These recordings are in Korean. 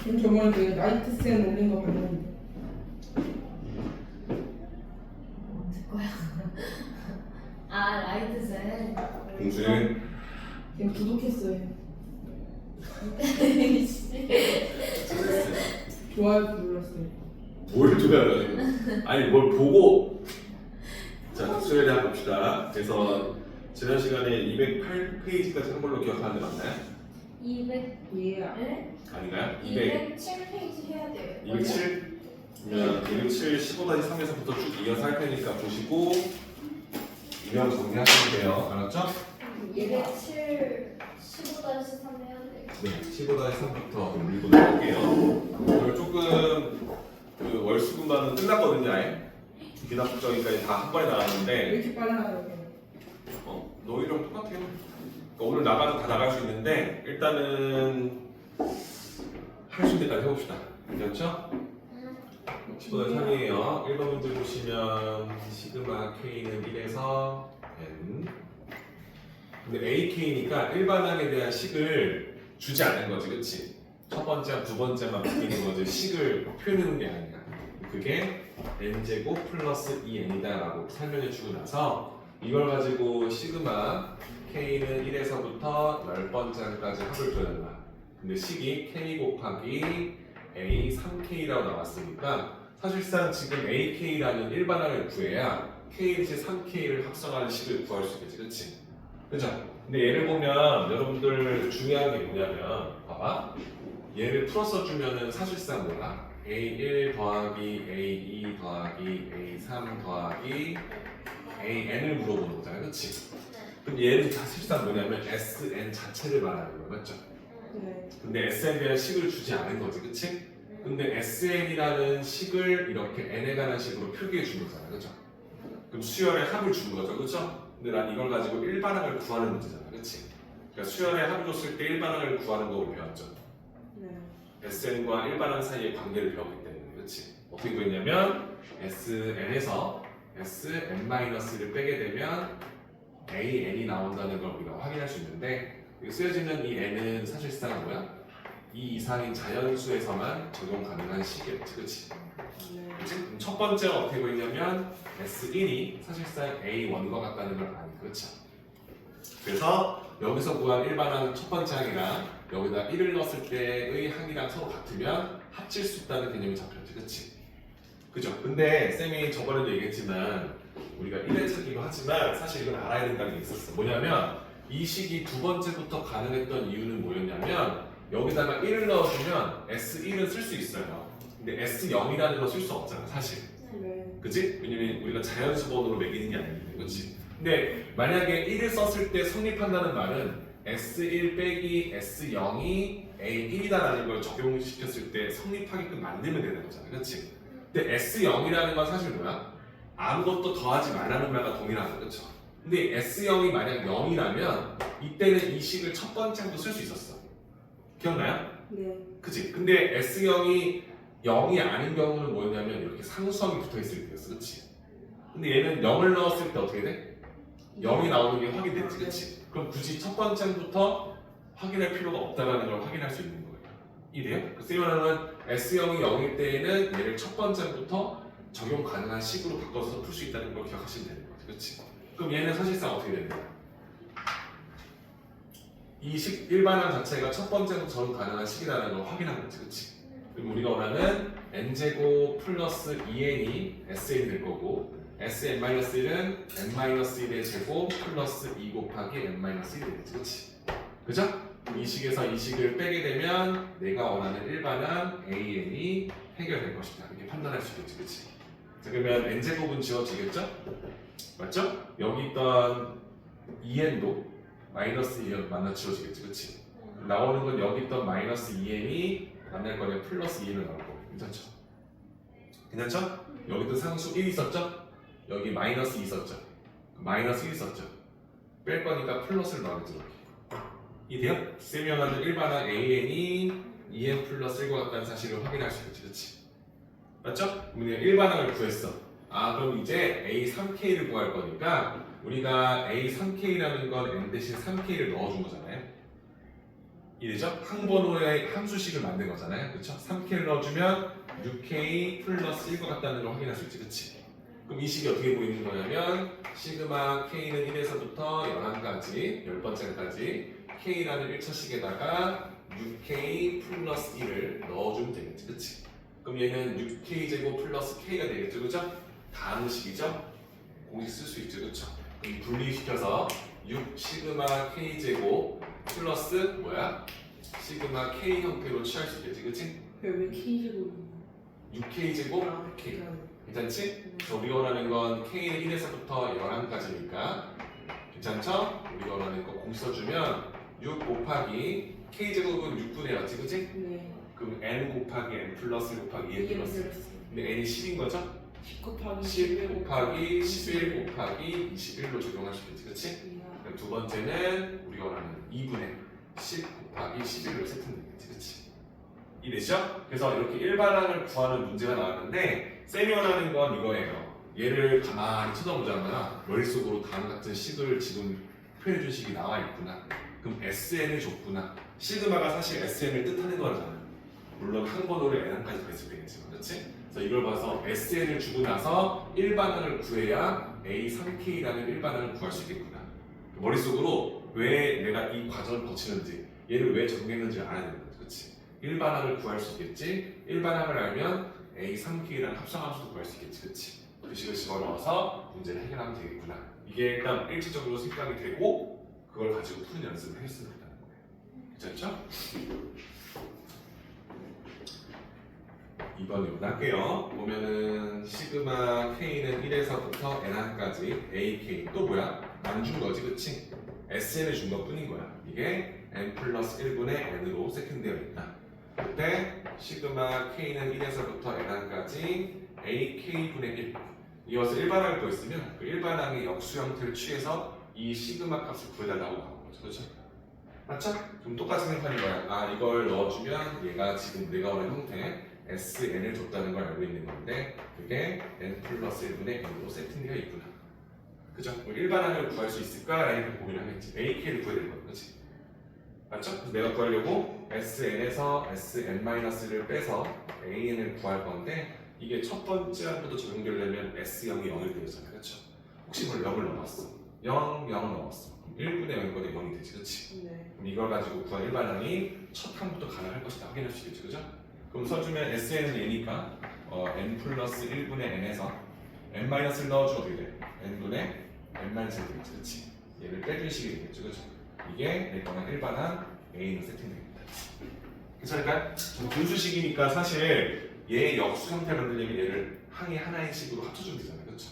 저번에 그 나이트센 올린 거 봤는데. 거야. 아 라이트센. 공주는 걔 구독했어요. 좋아요 눌렀어요. 뭘 좋아하는 아니 뭘 보고. 자, 수요일에 한번 봅시다. 그래서 지난 시간에 208페이지까지 한 걸로 기억하는데 맞나요? 200. 예. 네? 아닌가요? 207페이지 해야 돼요. 207? 그러면 207 15-3에서부터 쭉 이어서 할 테니까 보시고 유형 정리하시면 돼요. 알았죠? 207 15-3 해야 돼요. 네, 15-3부터 읽고 나갈게요. 오늘 조금 그 월수분반은 끝났거든요. 아예 기납부정이까지 다 한 번에 왜 나갔는데 이렇게 빨리 나가요? 너희랑 똑같아요. 그러니까 오늘 나가도 다 나갈 수 있는데 일단은 할 수 있는 데까지 해봅시다. 그렇죠? 15-3이에요. 1번 문제 보시면 시그마 K는 1에서 N. 근데 AK니까 일반항에 대한 식을 주지 않는 거지, 그치? 첫 번째랑 두 번째만 바뀌는 거지 식을 표현하는 게 아니야. 그게 N제곱 플러스 2N이다 라고 설명해 주고 나서 이걸 가지고 시그마 K는 1에서부터 10번째까지 합을 줘야 근데 식이 K 곱하기 A 3K라고 나왔으니까 사실상 지금 AK라는 일반항을 구해야 K 대신 3K를 합성하는 식을 구할 수 있겠지, 그치? 그죠? 근데 얘를 보면 여러분들 중요한 게 뭐냐면 봐봐 얘를 풀어서 주면은 사실상 뭐야? A1 더하기 A2 더하기 A3 더하기 AN을 물어보는 거잖아, 그치? 그럼 얘는 사실상 뭐냐면 SN 자체를 말하는 거야, 맞죠? 네. 근데 SN에 대한 식을 주지 않은 거지, 그치? 근데 SN이라는 식을 이렇게 N에 관한 식으로 표기해 준 거잖아, 그죠? 그럼 수열의 합을 준 거죠, 그죠? 근데 난 이걸 가지고 일반항을 구하는 문제잖아, 그치? 그러니까 수열의 합을 줬을 때 일반항을 구하는 거 우리 배웠죠? 네. SN과 일반항 사이의 관계를 배웠기 때문에, 그치? 어떻게 구했냐면 SN에서 SN-를 빼게 되면 AN이 나온다는 걸 우리가 확인할 수 있는데 여기 쓰여지는 이 N은 사실상 뭐야? 2 이상인 자연수에서만 적용 가능한 식이었지, 그치? 네. 그치? 그럼 첫 번째가 어떻게 보이냐면 S1이 사실상 A1과 같다는 걸 아니, 그렇죠? 그래서 여기서 구한 일반항 첫 번째 항이랑 여기다 1을 넣었을 때의 항이랑 서로 같으면 합칠 수 있다는 개념이 잡혔지, 그치? 그죠? 근데 쌤이 저번에도 얘기했지만 우리가 1회차기도 하지만 사실 이건 알아야 된다는 게 있었어. 뭐냐면 이 식이 두 번째부터 가능했던 이유는 뭐였냐면 여기다가 1을 넣어주면 S1은 쓸 수 있어요. 근데 S0이라는 걸 쓸 수 없잖아, 사실. 네. 그치? 왜냐면 우리가 자연수번으로 매기는 게 아니기 그치? 근데 만약에 1을 썼을 때 성립한다는 말은 S1 빼기 S0이 A1이다라는 걸 적용시켰을 때 성립하게끔 만들면 되는 거잖아, 그치? 근데 S0이라는 건 사실 뭐야? 아무것도 더하지 말라는 말과 동일한 거, 그쵸? 근데 S0이 만약 0이라면 이때는 이 식을 첫 번째부터 쓸 수 있었어. 기억나요? 네. 그치? 근데 S0이 0이 아닌 경우는 뭐였냐면 이렇게 상수함이 붙어있을 때였어, 그치? 근데 얘는 0을 넣었을 때 어떻게 돼? 0이 나오는 게 확인됐지, 그치? 그럼 굳이 첫 번째부터 확인할 필요가 없다는 걸 확인할 수 있는 거예요. 이래요? 그 쌤이라는 S0이 0일 때에는 얘를 첫 번째부터 적용 가능한 식으로 바꿔서 풀 수 있다는 걸 기억하시면 되는 거지, 그치? 그럼 얘는 사실상 어떻게 되는 거야? 이 식 일반항 자체가 첫 번째부터 적용 가능한 식이라는 걸 확인한 거지, 그치? 그럼 우리가 원하는 n제곱 플러스 2n이 SN이 될 거고 SN-1은 n-1의 제곱 플러스 2 곱하기 n-1이 되겠지, 그치? 그죠? 이 식에서 이 식을 빼게 되면 내가 원하는 일반항 AN이 해결될 것이다 이렇게 판단할 수 있겠지, 그치? 자, 그러면 n제곱은 지워지겠죠? 맞죠? 여기 있던 2n도 마이너스 2n 만나 지워지겠지, 그치? 나오는 건 여기 있던 마이너스 2n이 만날 거냐 플러스 2는 나올 거고, 괜찮죠? 괜찮죠? 여기도 상수 1 있었죠? 여기 마이너스 2 있었죠? 마이너스 1 있었죠? 뺄 거니까 플러스를 넣어야지 이렇게. 이돼요? 쌤이 원하는 일반항 AN이 2n 플러스 1과 같다는 사실을 확인할 수 있겠지, 그치? 맞죠? 우리가 일반항을 구했어. 아, 그럼 이제 A3K를 구할 거니까 우리가 A3K라는 건 n 대신 3K를 넣어준 거잖아요. 이래죠? 항번호의 함수식을 만든 거잖아요. 그렇죠? 3K를 넣어주면 6K 플러스 1과 같다는 걸 확인할 수 있지. 그치? 그럼 이 식이 어떻게 보이는 거냐면 시그마 K는 1에서부터 11까지 10번째까지 K라는 1차식에다가 6K 플러스 1을 넣어주면 되겠지. 그치? 그럼 얘는 6K 제곱 플러스 K가 되겠죠. 그죠? 다음 식이죠? 공식 쓸 수 있죠. 그쵸? 그럼 분리시켜서 6 시그마 K 제곱 플러스 뭐야? 시그마 K 형태로 취할 수 있겠지. 그치? 왜 K제곱 6K 제곱 K 괜찮지? 그래서 우리가 원하는 건 K는 1에서부터 11까지니까 괜찮죠? 우리가 원하는 거 공식 써주면 6 곱하기 K제곱은 6분의 1였지 그치? 네. 그럼 N 곱하기 N 플러스 곱하기 N 플러스 근데 N이 10인 거죠? 10 곱하기 10 곱하기 11 곱하기 21로 적용할 수 있겠지 그치? 그럼 두 번째는 우리가 원하는 2분의 10 곱하기 11로 세트는 되겠지 그치? 이해되죠? 그래서 이렇게 일반항을 구하는 문제가 나왔는데 쌤이 원하는 건 이거예요. 얘를 가만히 쳐다보자마자 머릿속으로 다음 같은 식을 지금 표현해준 식이 나와 있구나. 그럼 SN을 줬구나. 시그마가 사실 SN을 뜻하는 거잖아. 물론 항번호를 N항까지 배수되겠지만 그렇지? 그래서 이걸 봐서 SN을 주고 나서 일반항을 구해야 A3K라는 일반항을 구할 수 있겠구나. 머릿속으로 왜 내가 이 과정을 거치는지 얘를 왜 적용했는지 알아야 되는 거지. 그렇지? 일반항을 구할 수 있겠지? 일반항을 알면 A3K랑 합성함수도 구할 수 있겠지, 그치? 그 식을 집어넣어서 문제를 해결하면 되겠구나. 이게 일단 일차적으로 생각이 되고 그걸 가지고 푸는 연습을 했으면 된다는 거예요. 괜찮죠? 2번 이번 할게요. 보면은 시그마 K는 1에서부터 N항까지 AK 또 뭐야? 안 준 거지, 그치? SN을 준 것 뿐인 거야. 이게 N 플러스 1분의 N으로 세팅되어 있다. 그때 시그마 K는 1에서부터 N항까지 AK분의 1 이어서 일반항을 구했으면 그 일반항의 역수 형태를 취해서 이 시그마 값을 구해달라고 나온 거죠. 그렇죠? 맞죠? 그럼 똑같이 생각하는 거야. 아 이걸 넣어주면 얘가 지금 내가 원하는 형태 SN을 줬다는 걸 알고 있는 건데 그게 N 플러스 1분의 N으로 세팅되어 있구나. 그죠? 일반항을 구할 수 있을까? 라는 고민을 하겠지. AK를 구해야 되는 거야. 그렇지? 맞죠? 그래서 내가 구하려고 SN에서 SN-를 빼서 AN을 구할 건데 이게 첫 번째 항부터 적용되려면 S0이 0이 되잖아요. 그렇죠? 혹시 그걸 0을 넣었어. 0, 0 넣었어. 그럼 1분의 0이거든 0이 되지. 그렇지? 네. 그럼 이걸 가지고 구한 일반항이 첫 항부터 가능할 것이다. 확인할 수 있겠죠. 그죠? 그럼 써주면 SN은 얘니까 N 플러스 1분의 N에서 N-를 넣어주면 어떻게 돼? N분의 N-이 되겠지. 그렇지? 얘를 빼준 식이 되겠죠. 그죠? 이게 내 거는 일반항 A는 세팅됩니다. 괜찮을까요? 분수식이니까 사실 얘의 역수 형태 만들려면 얘를 항의 하나의 식으로 합쳐주면 되잖아요. 그렇죠?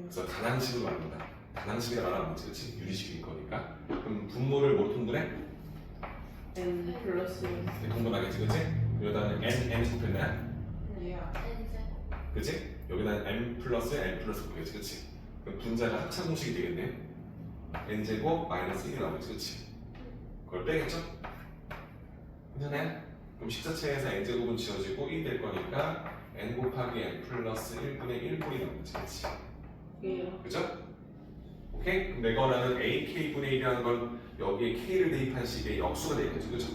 그래서 단항식으로 만든다. 단항식이 말하면 뭐지? 그렇지? 유리식일 거니까. 그럼 분모를 뭐로 통분해? N 플러스 통분하겠지, 그렇지? 여기다는 N 곱했나요? 야. 그렇지? 여기다는 M 플러스 N 플러스 곱겠지, 그렇지? 그럼 분자가 합차 공식이 되겠네. N 제곱 마이너스 1이 나오겠지, 그렇지? 그걸 빼겠죠? 괜찮아요? 그럼 식자체에서 n제곱은 지워지고 1이 될 거니까 n 곱하기 n 플러스 1분의 1분이 나오겠지, 그렇지? 예요. 그죠? 오케이? 그럼 내가 원하는 ak분의 1이라는 건 여기에 k를 대입한 식의 역수가 되겠죠, 그죠?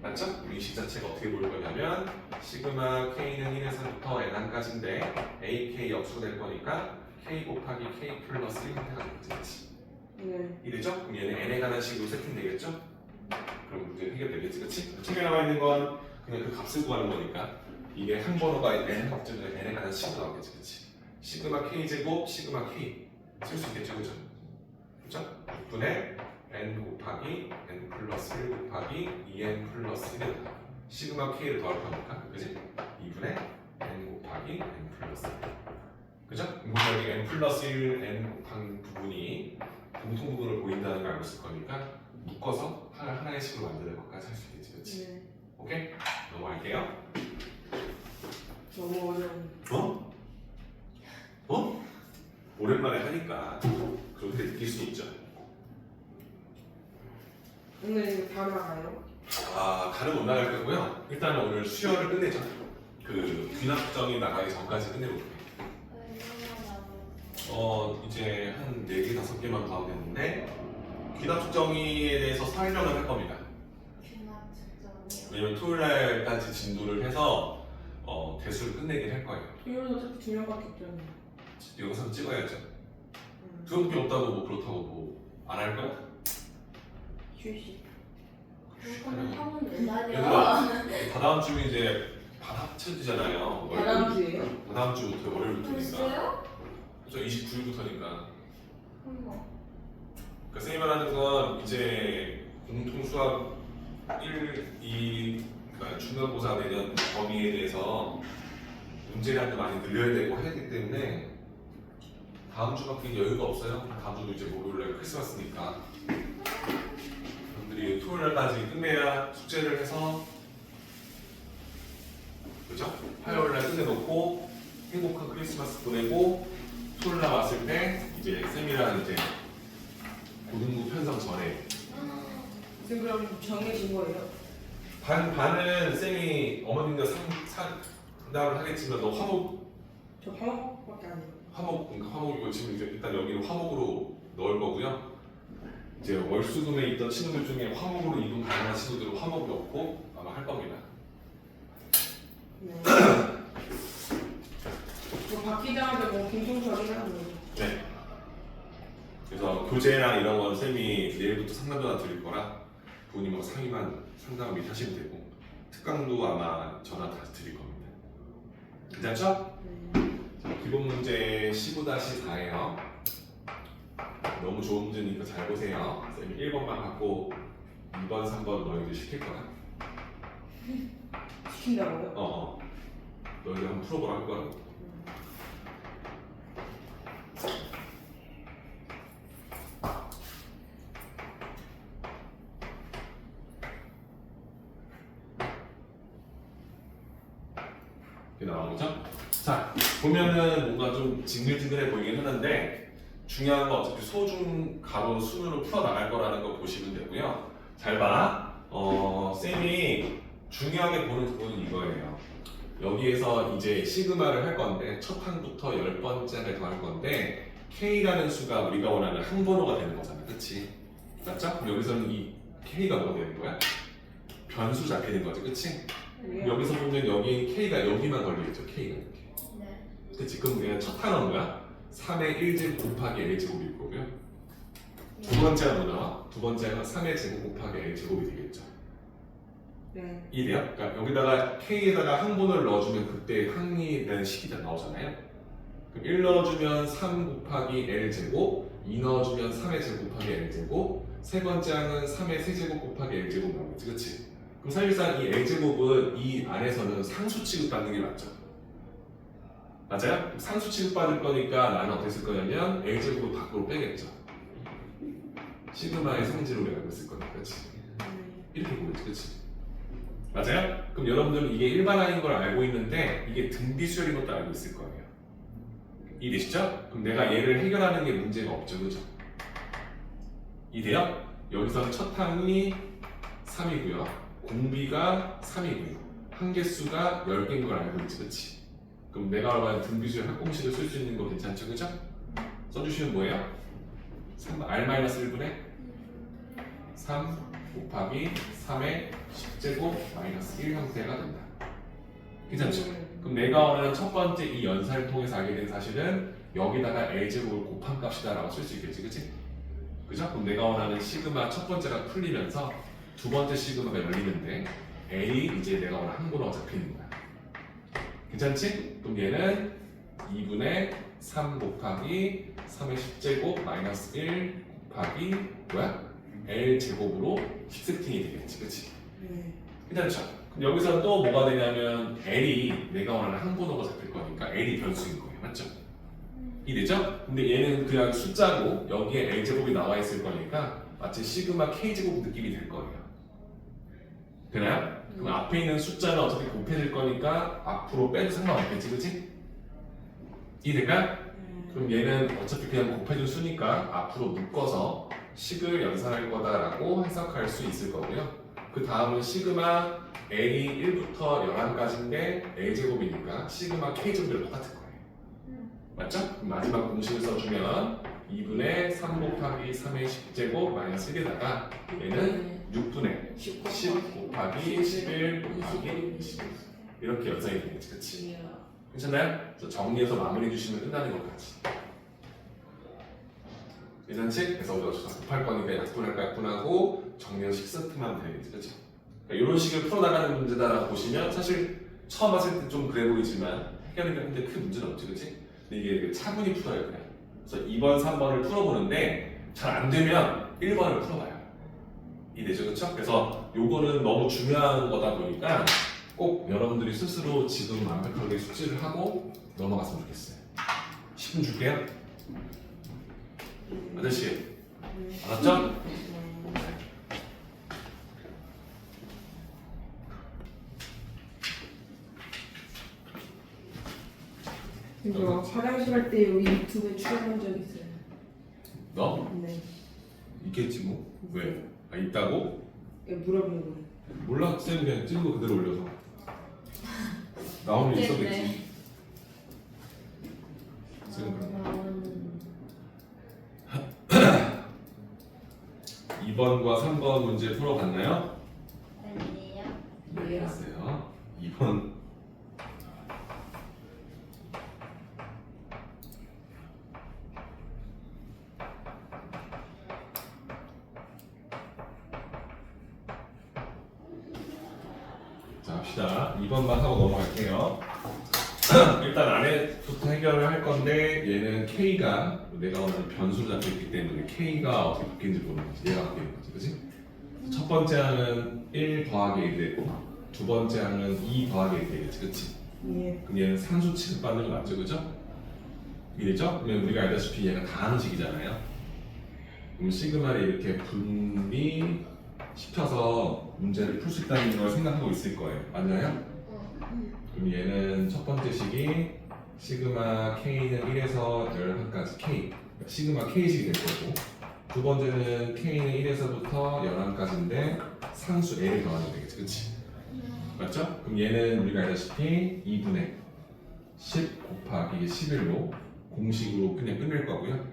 맞죠? 우리 식자체가 어떻게 보일 거냐면 시그마 k는 1에서부터 n항까지인데 ak 역수가 될 거니까 k 곱하기 k 플러스 1 형태가 되겠지, 그렇지? 네. 이래죠? 그럼 얘는 n에 관한 식으로 세팅되겠죠? 그럼 문제 해결되겠지, 그치? 책에 나와 있는 건 그냥 그 값을 구하는 거니까 이게 항번호가 n 합점에 n에 관한 식으로 나오겠지, 그치? 시그마 k 제곱 시그마 k 쓸 수 있겠죠, 그죠? 그죠? 6분의 n 곱하기 n 플러스 1 곱하기 2n 플러스 1에다 시그마 k를 더할 거니까, 그지? 2분의 n 곱하기 n 플러스 1 그죠? 여기 n 플러스 1 n 곱한 부분이 공통 부분을 보인다는 걸 알고 있을 거니까 묶어서 하나의 식으로 만드는 것까지 할 수 있겠지, 그렇지? 네. 오케이? 넘어갈게요. 너무 어려운. 어? 오랜만에 하니까 그렇게 느낄 수 있죠. 오늘 이거 다 나가요? 아, 다른 못 나갈 거고요. 일단은 오늘 수혈을 끝내죠. 그 귀납정이 나가기 전까지 끝내볼게요. 이제 한 4개, 5개만 더 하면 되는데 귀납 측정이에 대해서 설명을 할 겁니다. 왜냐면 토요일날까지 진도를 해서 대수를 끝내긴 할 거예요. 토요일은 어차피 2명밖에 없잖아요. 영상 찍어야죠. 수업이 없다고 뭐 그렇다고 뭐 안 할 거야? 휴식. 그거는 하면 된다네요. 얘들아, 다다음 주면 이제 반 합쳐지잖아요. 다다음 주에요? 다다음 주부터 월요일부터니까. 벌써요? 그래서 29일부터니까. 어머. 그러니까 쌤이 말하는 건 이제 공통 수학 1, 2, 그러니까 중간고사 내년 범위에 대해서 문제량도 많이 늘려야 되고 해야 되기 때문에 다음 주밖에 여유가 없어요. 다음 주도 이제 목요일날 크리스마스니까 여러분들이 토요일날까지 끝내야 숙제를 해서 그죠? 화요일날 끝내놓고 행복한 크리스마스 보내고 토요일날 왔을 때 이제 쌤이랑 이제 고등부 편성 전에 지금 그럼 정해진 거예요? 반은 쌤이 어머님과 상담을 하겠지만 너 저 화목밖에 안 해요. 그러니까 화목이고 지금 이제 일단 여기는 화목으로 넣을 거고요. 이제 월수금에 있던 친구들 중에 화목으로 이동 가능한 친구들은 화목이 없고 아마 할 겁니다. 네. 뭐 바뀌자마자 뭐 공통 처리하는 거죠. 네. 그래서 교재랑 이런 건 쌤이 내일부터 상담 전화 드릴 거라 부모님하고 상의만 상담을 미리 하시면 되고 특강도 아마 전화 다시 드릴 겁니다. 괜찮죠? 네. 자, 기본 문제 15-4예요. 너무 좋은 문제니까 잘 보세요. 쌤이 1번만 갖고 2번, 3번 너희들 시킬 거야. 시킨다고요? 너희들 한번 풀어보라 할 거라고. 이렇게 나온 거죠? 자, 보면은 뭔가 좀 징글징글해 보이긴 하는데 중요한 건 어차피 소중 가로 순으로 풀어 나갈 거라는 거 보시면 되고요. 잘 봐. 쌤이 중요하게 보는 부분은 이거예요. 여기에서 이제 시그마를 할 건데 첫 항부터 10번째를 더할 건데 K라는 수가 우리가 원하는 항번호가 되는 거잖아. 그치? 맞죠? 그럼 여기서는 이 K가 뭐가 되는 거야? 변수 잡히는 거지. 그치? 네. 여기서 보면 여기 K가 여기만 걸리겠죠. K가 이렇게. 네. 그치? 그럼 우리가 첫 항은 뭐야? 3의 1제곱 곱하기 L제곱일 거고요. 두 번째가 뭐 나와? 두 번째가 3의 제곱 곱하기 L제곱이 되겠죠. 네. 이래요? 그러니까 여기다가 K에다가 항번호를 넣어주면 그때 항이라는 식이 나오잖아요. 그럼 1 넣어주면 3 곱하기 L제곱, 2 넣어주면 3의 제곱 곱하기 L제곱, 세 번째 항은 3의 세제곱 곱하기 L제곱 나오겠지, 그치? 그럼 사실상 이 L제곱은 이 안에서는 상수 취급받는 게 맞죠? 맞아요? 상수 취급받을 거니까 나는 어떻게 쓸 거냐면 L제곱을 밖으로 빼겠죠. 시그마의 성질로 내가 쓸 거니까, 그치? 이렇게 보겠지, 그치? 맞아요? 그럼 여러분들은 이게 일반항인 걸 알고 있는데 이게 등비수열인 것도 알고 있을 거예요. 이해되시죠? 그럼 내가 얘를 해결하는 게 문제가 없죠, 그죠? 이해돼요? 여기서 첫 항이 3이고요. 공비가 3이고요. 항계수가 10개인 걸 알고 있지, 그치? 그럼 내가 말하는 등비수열 합공식을 쓸 수 있는 거 괜찮죠, 그죠? 써주시면 뭐예요? R-1분의 3 곱하기 3의 10제곱 마이너스 1 형태가 된다. 괜찮죠? 그럼 내가 원하는 첫 번째 이 연산을 통해서 알게 된 사실은 여기다가 L제곱을 곱한 값이다 라고 쓸 수 있겠지, 그치? 그죠? 그럼 내가 원하는 시그마 첫 번째가 풀리면서 두 번째 시그마가 열리는데 L이 이제 내가 원하는 항번호가 잡히는 거야. 괜찮지? 그럼 얘는 2분의 3 곱하기 3의 10제곱 마이너스 1 곱하기 뭐야? L제곱으로 10세팅이 되겠지, 그치? 네. 괜찮죠? 그럼 여기서 또 뭐가 되냐면 L이 내가 원하는 항번호가 잡힐 거니까 L이 변수인 거예요, 맞죠? 이해되죠? 근데 얘는 그냥 숫자고 여기에 L제곱이 나와 있을 거니까 마치 시그마 K제곱 느낌이 될 거예요. 되나요? 그럼 앞에 있는 숫자는 어차피 곱해질 거니까 앞으로 빼도 상관없겠지, 그치? 이해될까요? 그럼 얘는 어차피 그냥 곱해준 수니까 앞으로 묶어서 식을 연산할 거다라고 해석할 수 있을 거고요. 그 다음은 시그마 L이 1부터 11까지인데 L제곱이니까 시그마 K제곱이랑 똑같을 거예요. 맞죠? 그럼 마지막 공식을 써주면 2분의 3 곱하기 3의 10제곱 마이너스 1에다가 얘는 6분의 10 곱하기 11 곱하기 21 이렇게 연산이 되겠지, 그치? 괜찮나요? 그래서 정리해서 마무리해 주시면 끝나는 것까지. 괜찮지? 그래서 우리가 곱할 거니까 약분하고 정리해서 식서트만 되겠지, 그치? 그러니까 이런 식으로 풀어나가는 문제다라고 보시면 사실 처음 봤을 때 좀 그래 보이지만 해결이 근데 큰 문제는 없지, 그치? 근데 이게 차분히 풀어야 돼. 그래서 2번, 3번을 풀어보는데 잘 안 되면 1번을 풀어봐요. 이해되죠, 그쵸? 그래서 요거는 너무 중요한 거다 보니까 꼭 여러분들이 스스로 지금 완벽하게 숙지를 하고 넘어갔으면 좋겠어요. 10분 줄게요. 아저씨, 알았죠? 이거 화장실 갈 때 여기 유튜브에 출연한 적 있어요. 너? 네. 있겠지 뭐. 왜? 아, 있다고? 이거 물어보는 거예요. 몰라, 쌤 그냥 찍은 거 그대로 올려서 나오면 있었겠지. 쌤 그럼 2번과 3번 문제 풀어봤나요? 아니에요. 네, 알았어요. 2번 자, 합시다. 2번만 하고 넘어갈게요. 일단 안에부터 해결을 할 건데 얘는 K가 내가 원하는 변수로 잡혀있기 때문에 K가 어떻게 바뀌는지 모르는 거지. 얘가 바뀌는 거지, 그치? 첫 번째 항은 1 더하기 1 되고 두 번째 항은 2 더하기 1 되겠지, 그치? 예. 그럼 얘는 상수 취급받는 거 맞죠, 그죠? 이해되죠? 그러면 우리가 알다시피 얘가 다항식이잖아요. 그럼 시그마를 이렇게 분리시켜서 문제를 풀 수 있다는 걸 생각하고 있을 거예요. 맞나요? 그럼 얘는 첫 번째 식이 시그마 K는 1에서 11까지 K 그러니까 시그마 K식이 될 거고 두 번째는 K는 1에서부터 11까지인데 상수 L을 더하면 되겠지, 그치? 맞죠? 그럼 얘는 우리가 알다시피 2분의 10 곱하기 11로 공식으로 그냥 끝낼 거고요.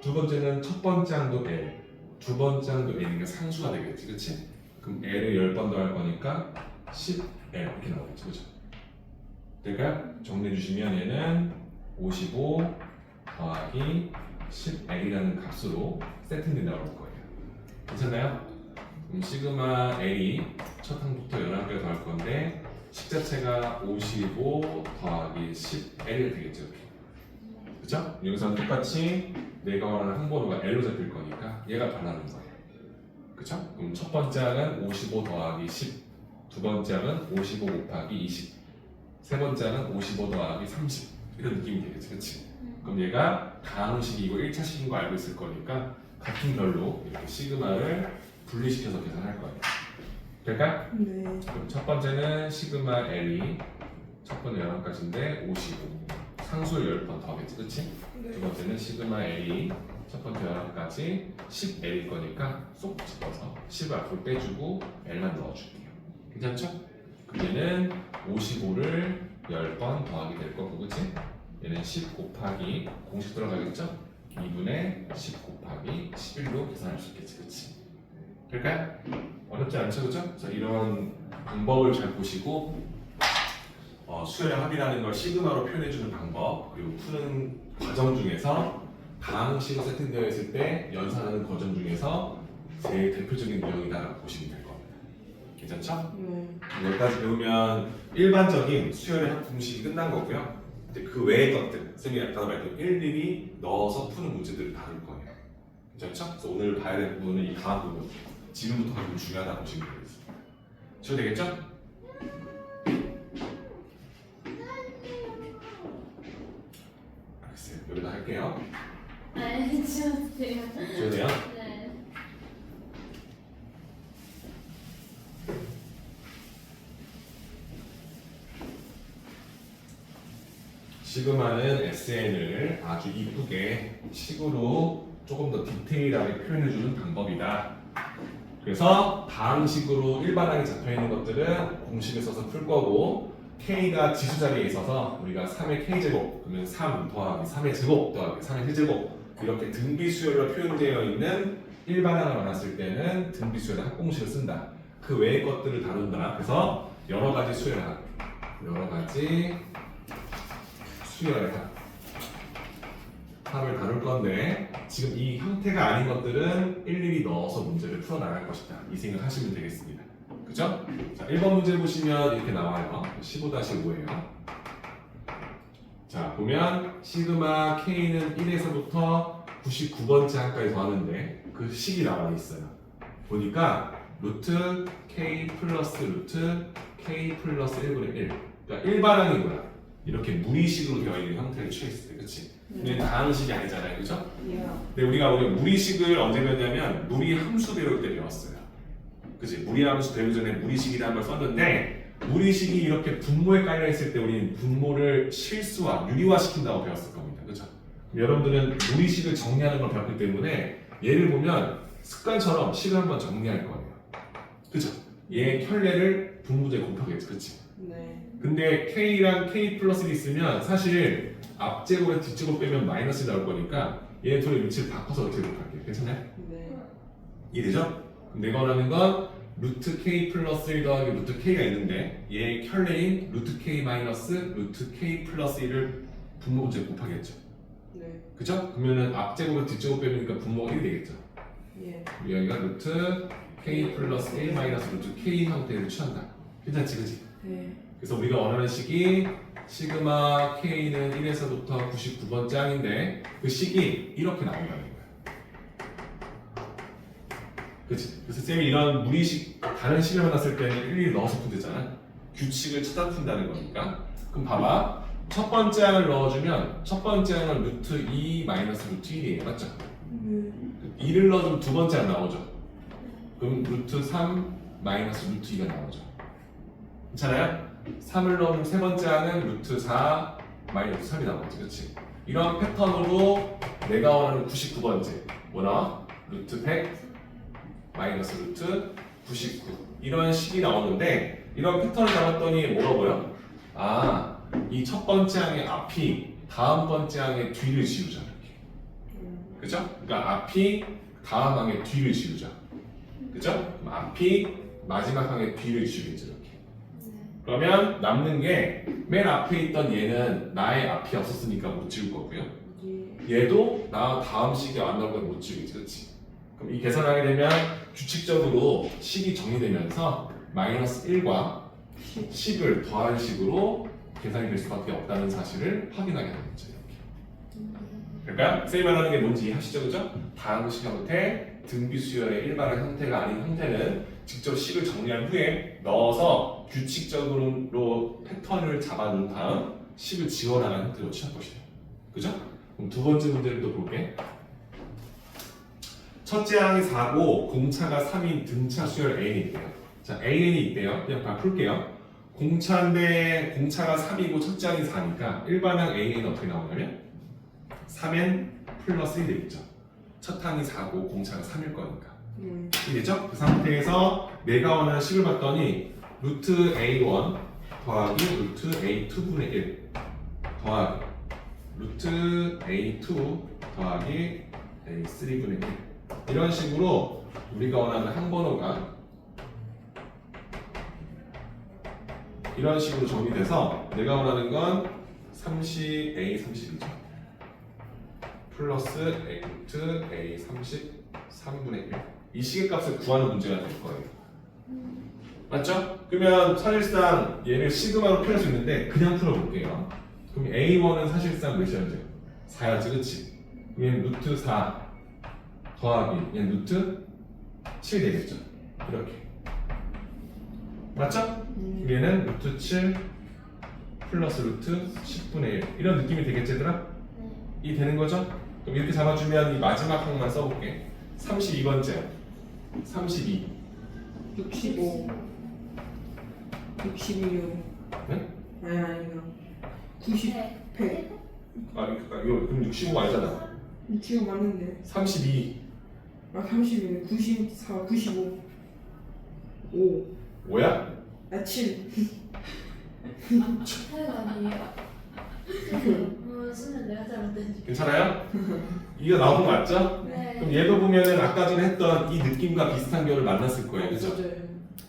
두 번째는 첫 번째 항도 L, 두 번째 항도 L이니까 상수가 되겠지, 그치? 그럼 L을 10번 더 할 거니까 10L 이렇게 나오겠지, 그죠? 될까요? 정리해 주시면 얘는 55 더하기 10L이라는 값으로 세팅돼 나올 거예요. 괜찮나요? 그럼 시그마 L이 첫 항부터 11개 더할 건데 식 자체가 55 더하기 10L이 되겠죠, 이렇게. 그쵸? 여기서는 똑같이 내가 원하는 항번호가 L로 잡힐 거니까 얘가 변하는 거예요. 그쵸? 그럼 첫 번째 항은 55 더하기 10, 두 번째 항은 55 곱하기 20, 세 번째 항은 55 더하기 30 이런 느낌이 되겠지, 그치? 그럼 얘가 다항식이고 1차식인 거 알고 있을 거니까 같은 별로 이렇게 시그마를 분리시켜서 계산할 거예요. 될까요? 네. 그럼 첫 번째는 시그마 L이 첫 번째 11가지인데 55 상수를 10번 더하겠지, 그치? 두 번째는 시그마 L이 첫 번째 11까지 10L일 거니까 쏙 집어서 10을 앞으로 빼주고 L만 넣어줄게요. 괜찮죠? 그럼 얘는 55를 10번 더하게 될 거고, 그치? 얘는 10 곱하기 공식 들어가겠죠? 2분의 10 곱하기 11로 계산할 수 있겠지, 그치? 될까요? 어렵지 않죠, 그죠? 그래서 이런 방법을 잘 보시고 수열의 합이라는 걸 시그마로 표현해주는 방법 그리고 푸는 과정 중에서 다항식으로 세팅되어 있을 때 연산하는 과정 중에서 제일 대표적인 유형이다라고 보시면 될 겁니다. 괜찮죠? 네. 여기까지 배우면 일반적인 수열의 합 공식이 끝난 거고요. 근데 그 외의 것들, 쌤이 아까 말했던 일일이 넣어서 푸는 문제들을 다룰 거예요. 괜찮죠? 그래서 오늘 봐야 될 부분은 이 다음 부분, 지금부터 가장 중요하다고 보시면 되겠습니다. 이해되겠죠? 알겠어요. 여기다 할게요. 네, 지웠어요. 지워돼요? 네. 시그마는 SN을 아주 이쁘게 식으로 조금 더 디테일하게 표현해주는 방법이다. 그래서 다항식으로 일반하게 잡혀있는 것들은 공식을 써서 풀 거고 K가 지수 자리에 있어서 우리가 3의 K제곱 그러면 3 더하기 3의 제곱 더하기 3의 세제곱 이렇게 등비수열로 표현되어 있는 일반항을 만났을 때는 등비수열의 합공식을 쓴다. 그 외의 것들을 다룬다. 그래서 여러 가지 수열학, 여러 가지 수열학 합을 다룰 건데 지금 이 형태가 아닌 것들은 일일이 넣어서 문제를 풀어 나갈 것이다. 이 생각하시면 되겠습니다. 그죠? 자, 1번 문제 보시면 이렇게 나와요. 15-5예요. 자, 보면 시그마 K는 1에서부터 99번째 한까지 더하는데 그 식이 나와 있어요. 보니까 루트 K 플러스 루트 K 플러스 1분의 1. 그러니까 일반항이 뭐야? 이렇게 무리식으로 되어 있는 형태를 취했을 때, 그렇지? 근데 다항식이 아니잖아요, 그죠? 예. 근데 우리가 무리식을 언제 배웠냐면 무리 함수 배울 때 배웠어요. 그치? 무리 함수 배우기 전에 무리식이라는 걸 썼는데 무리식이 이렇게 분모에 깔려 있을 때 우리는 분모를 실수화, 유리화 시킨다고 배웠을 겁니다. 그렇죠? 여러분들은 무리식을 정리하는 걸 배웠기 때문에 얘를 보면 습관처럼 식을 한번 정리할 거예요. 그렇죠? 얘 켤레를 분모제에 곱하겠지, 그렇지? 네. 근데 K랑 K 플러스 1이 있으면 사실 앞제곱에 뒷제곱 빼면 마이너스 나올 거니까 얘네 둘의 위치를 바꿔서 어떻게 곱할게요. 괜찮아요? 네. 이해되죠? 그럼 내가 원하는 건 루트 K 플러스 1 더하기 루트 K가 있는데 얘의 켤레인 루트 K 마이너스 루트 K 플러스 1을 분모제 곱하겠죠. 네. 그죠? 그러면은 앞제곱에 뒷제곱 빼니까 분모가 1이 되겠죠. 예. 여기가 루트 K 플러스 1 마이너스 루트 K 형태를 취한다. 괜찮지, 그치? 네. 그래서 우리가 원하는 식이 시그마 K는 1에서부터 99번 짱인데 그 식이 이렇게 나온다는 거야. 그치? 그래서 쌤이 이런 무리식, 다른 식을 만났을 때는 일일이 넣어서 푼대잖아. 규칙을 찾아 푼다는 거니까. 그럼 봐봐. 첫 번째 항을 넣어주면 첫 번째 항은 루트 2 마이너스 루트 1이에요. 맞죠? 2를 넣어주면 두 번째 항 나오죠. 그럼 루트 3 마이너스 루트 2가 나오죠. 괜찮아요? 3을 넣으면 세 번째 항은 루트 4 마이너스 3이 나오지, 그렇지? 이런 패턴으로 내가 원하는 99번째 뭐나 루트 100 마이너스 루트 99 이런 식이 나오는데 이런 패턴을 잡았더니 뭐라고요? 아, 이 첫 번째 항의 앞이 다음 번째 항의 뒤를 지우자 이렇게. 그죠? 그러니까 앞이 다음 항의 뒤를 지우자. 그죠? 그럼 앞이 마지막 항의 뒤를 지우겠죠 이렇게. 그러면 남는 게 맨 앞에 있던 얘는 나의 앞이 없었으니까 못 지울 거고요. 얘도 나 다음 식이 안 나올 거못 지우겠지, 그렇지? 그럼 이 계산하게 되면 규칙적으로 식이 정리되면서 마이너스 1과 10을 더한 식으로 계산이 될 수밖에 없다는 사실을 확인하게 되는 거죠. 이렇게. 그러니까 쌤이 말하는 게 뭔지 이해하시죠, 그죠? 다항식 형태, 등비수열의 일반한 형태가 아닌 형태는 직접 식을 정리한 후에 넣어서 규칙적으로 패턴을 잡아놓은 다음 식을 지워나가는 형태로 취할 것이에요. 그죠? 그럼 두 번째 문제를 또 볼게. 첫째 항이 4고 공차가 3인 등차 수열 N이 있대요. 자, AN이 있대요. 그냥 다 풀게요. 공차인데 공차가 3이고 첫째 항이 4니까 일반항 AN은 어떻게 나오냐면 3N 플러스 1 되겠죠. 첫 항이 4고 공차가 3일 거니까. 이해되죠? 그 상태에서 내가 원하는 식을 봤더니 루트 A1 더하기 루트 A2분의 1 더하기 루트 A2 더하기 A3분의 1 이런 식으로 우리가 원하는 항번호가 이런 식으로 정리돼서 내가 원하는 건 30A30이죠. 플러스 루트 A33분의 1 이 시계값을 구하는 문제가 될 거예요. 맞죠? 그러면 사실상 얘를 시그마로 표현할 수 있는데 그냥 풀어볼게요. 그럼 A1은 사실상 몇이었죠? 4야지, 그치? 그럼 루트 4 더하기 얘는 루트 7 되겠죠? 이렇게. 맞죠? 얘는 루트 7 플러스 루트 10분의 1 이런 느낌이 되겠지, 얘들아? 이 되는 거죠? 그럼 이렇게 잡아주면 이 마지막 항만 써볼게. 32번째 32 65 66 네? 아니야 90 100 아 이거 그럼 65 아니잖아. 65 맞는데 32 아 30이네 94 95 5 뭐야? 아 7 아니에요. 수면 내가 잘못했지. 괜찮아요? 이거 나오는 거 맞죠? 네. 그럼 얘도 보면은 아까 전에 했던 이 느낌과 비슷한 경우를 만났을 거예요, 그죠? 맞아요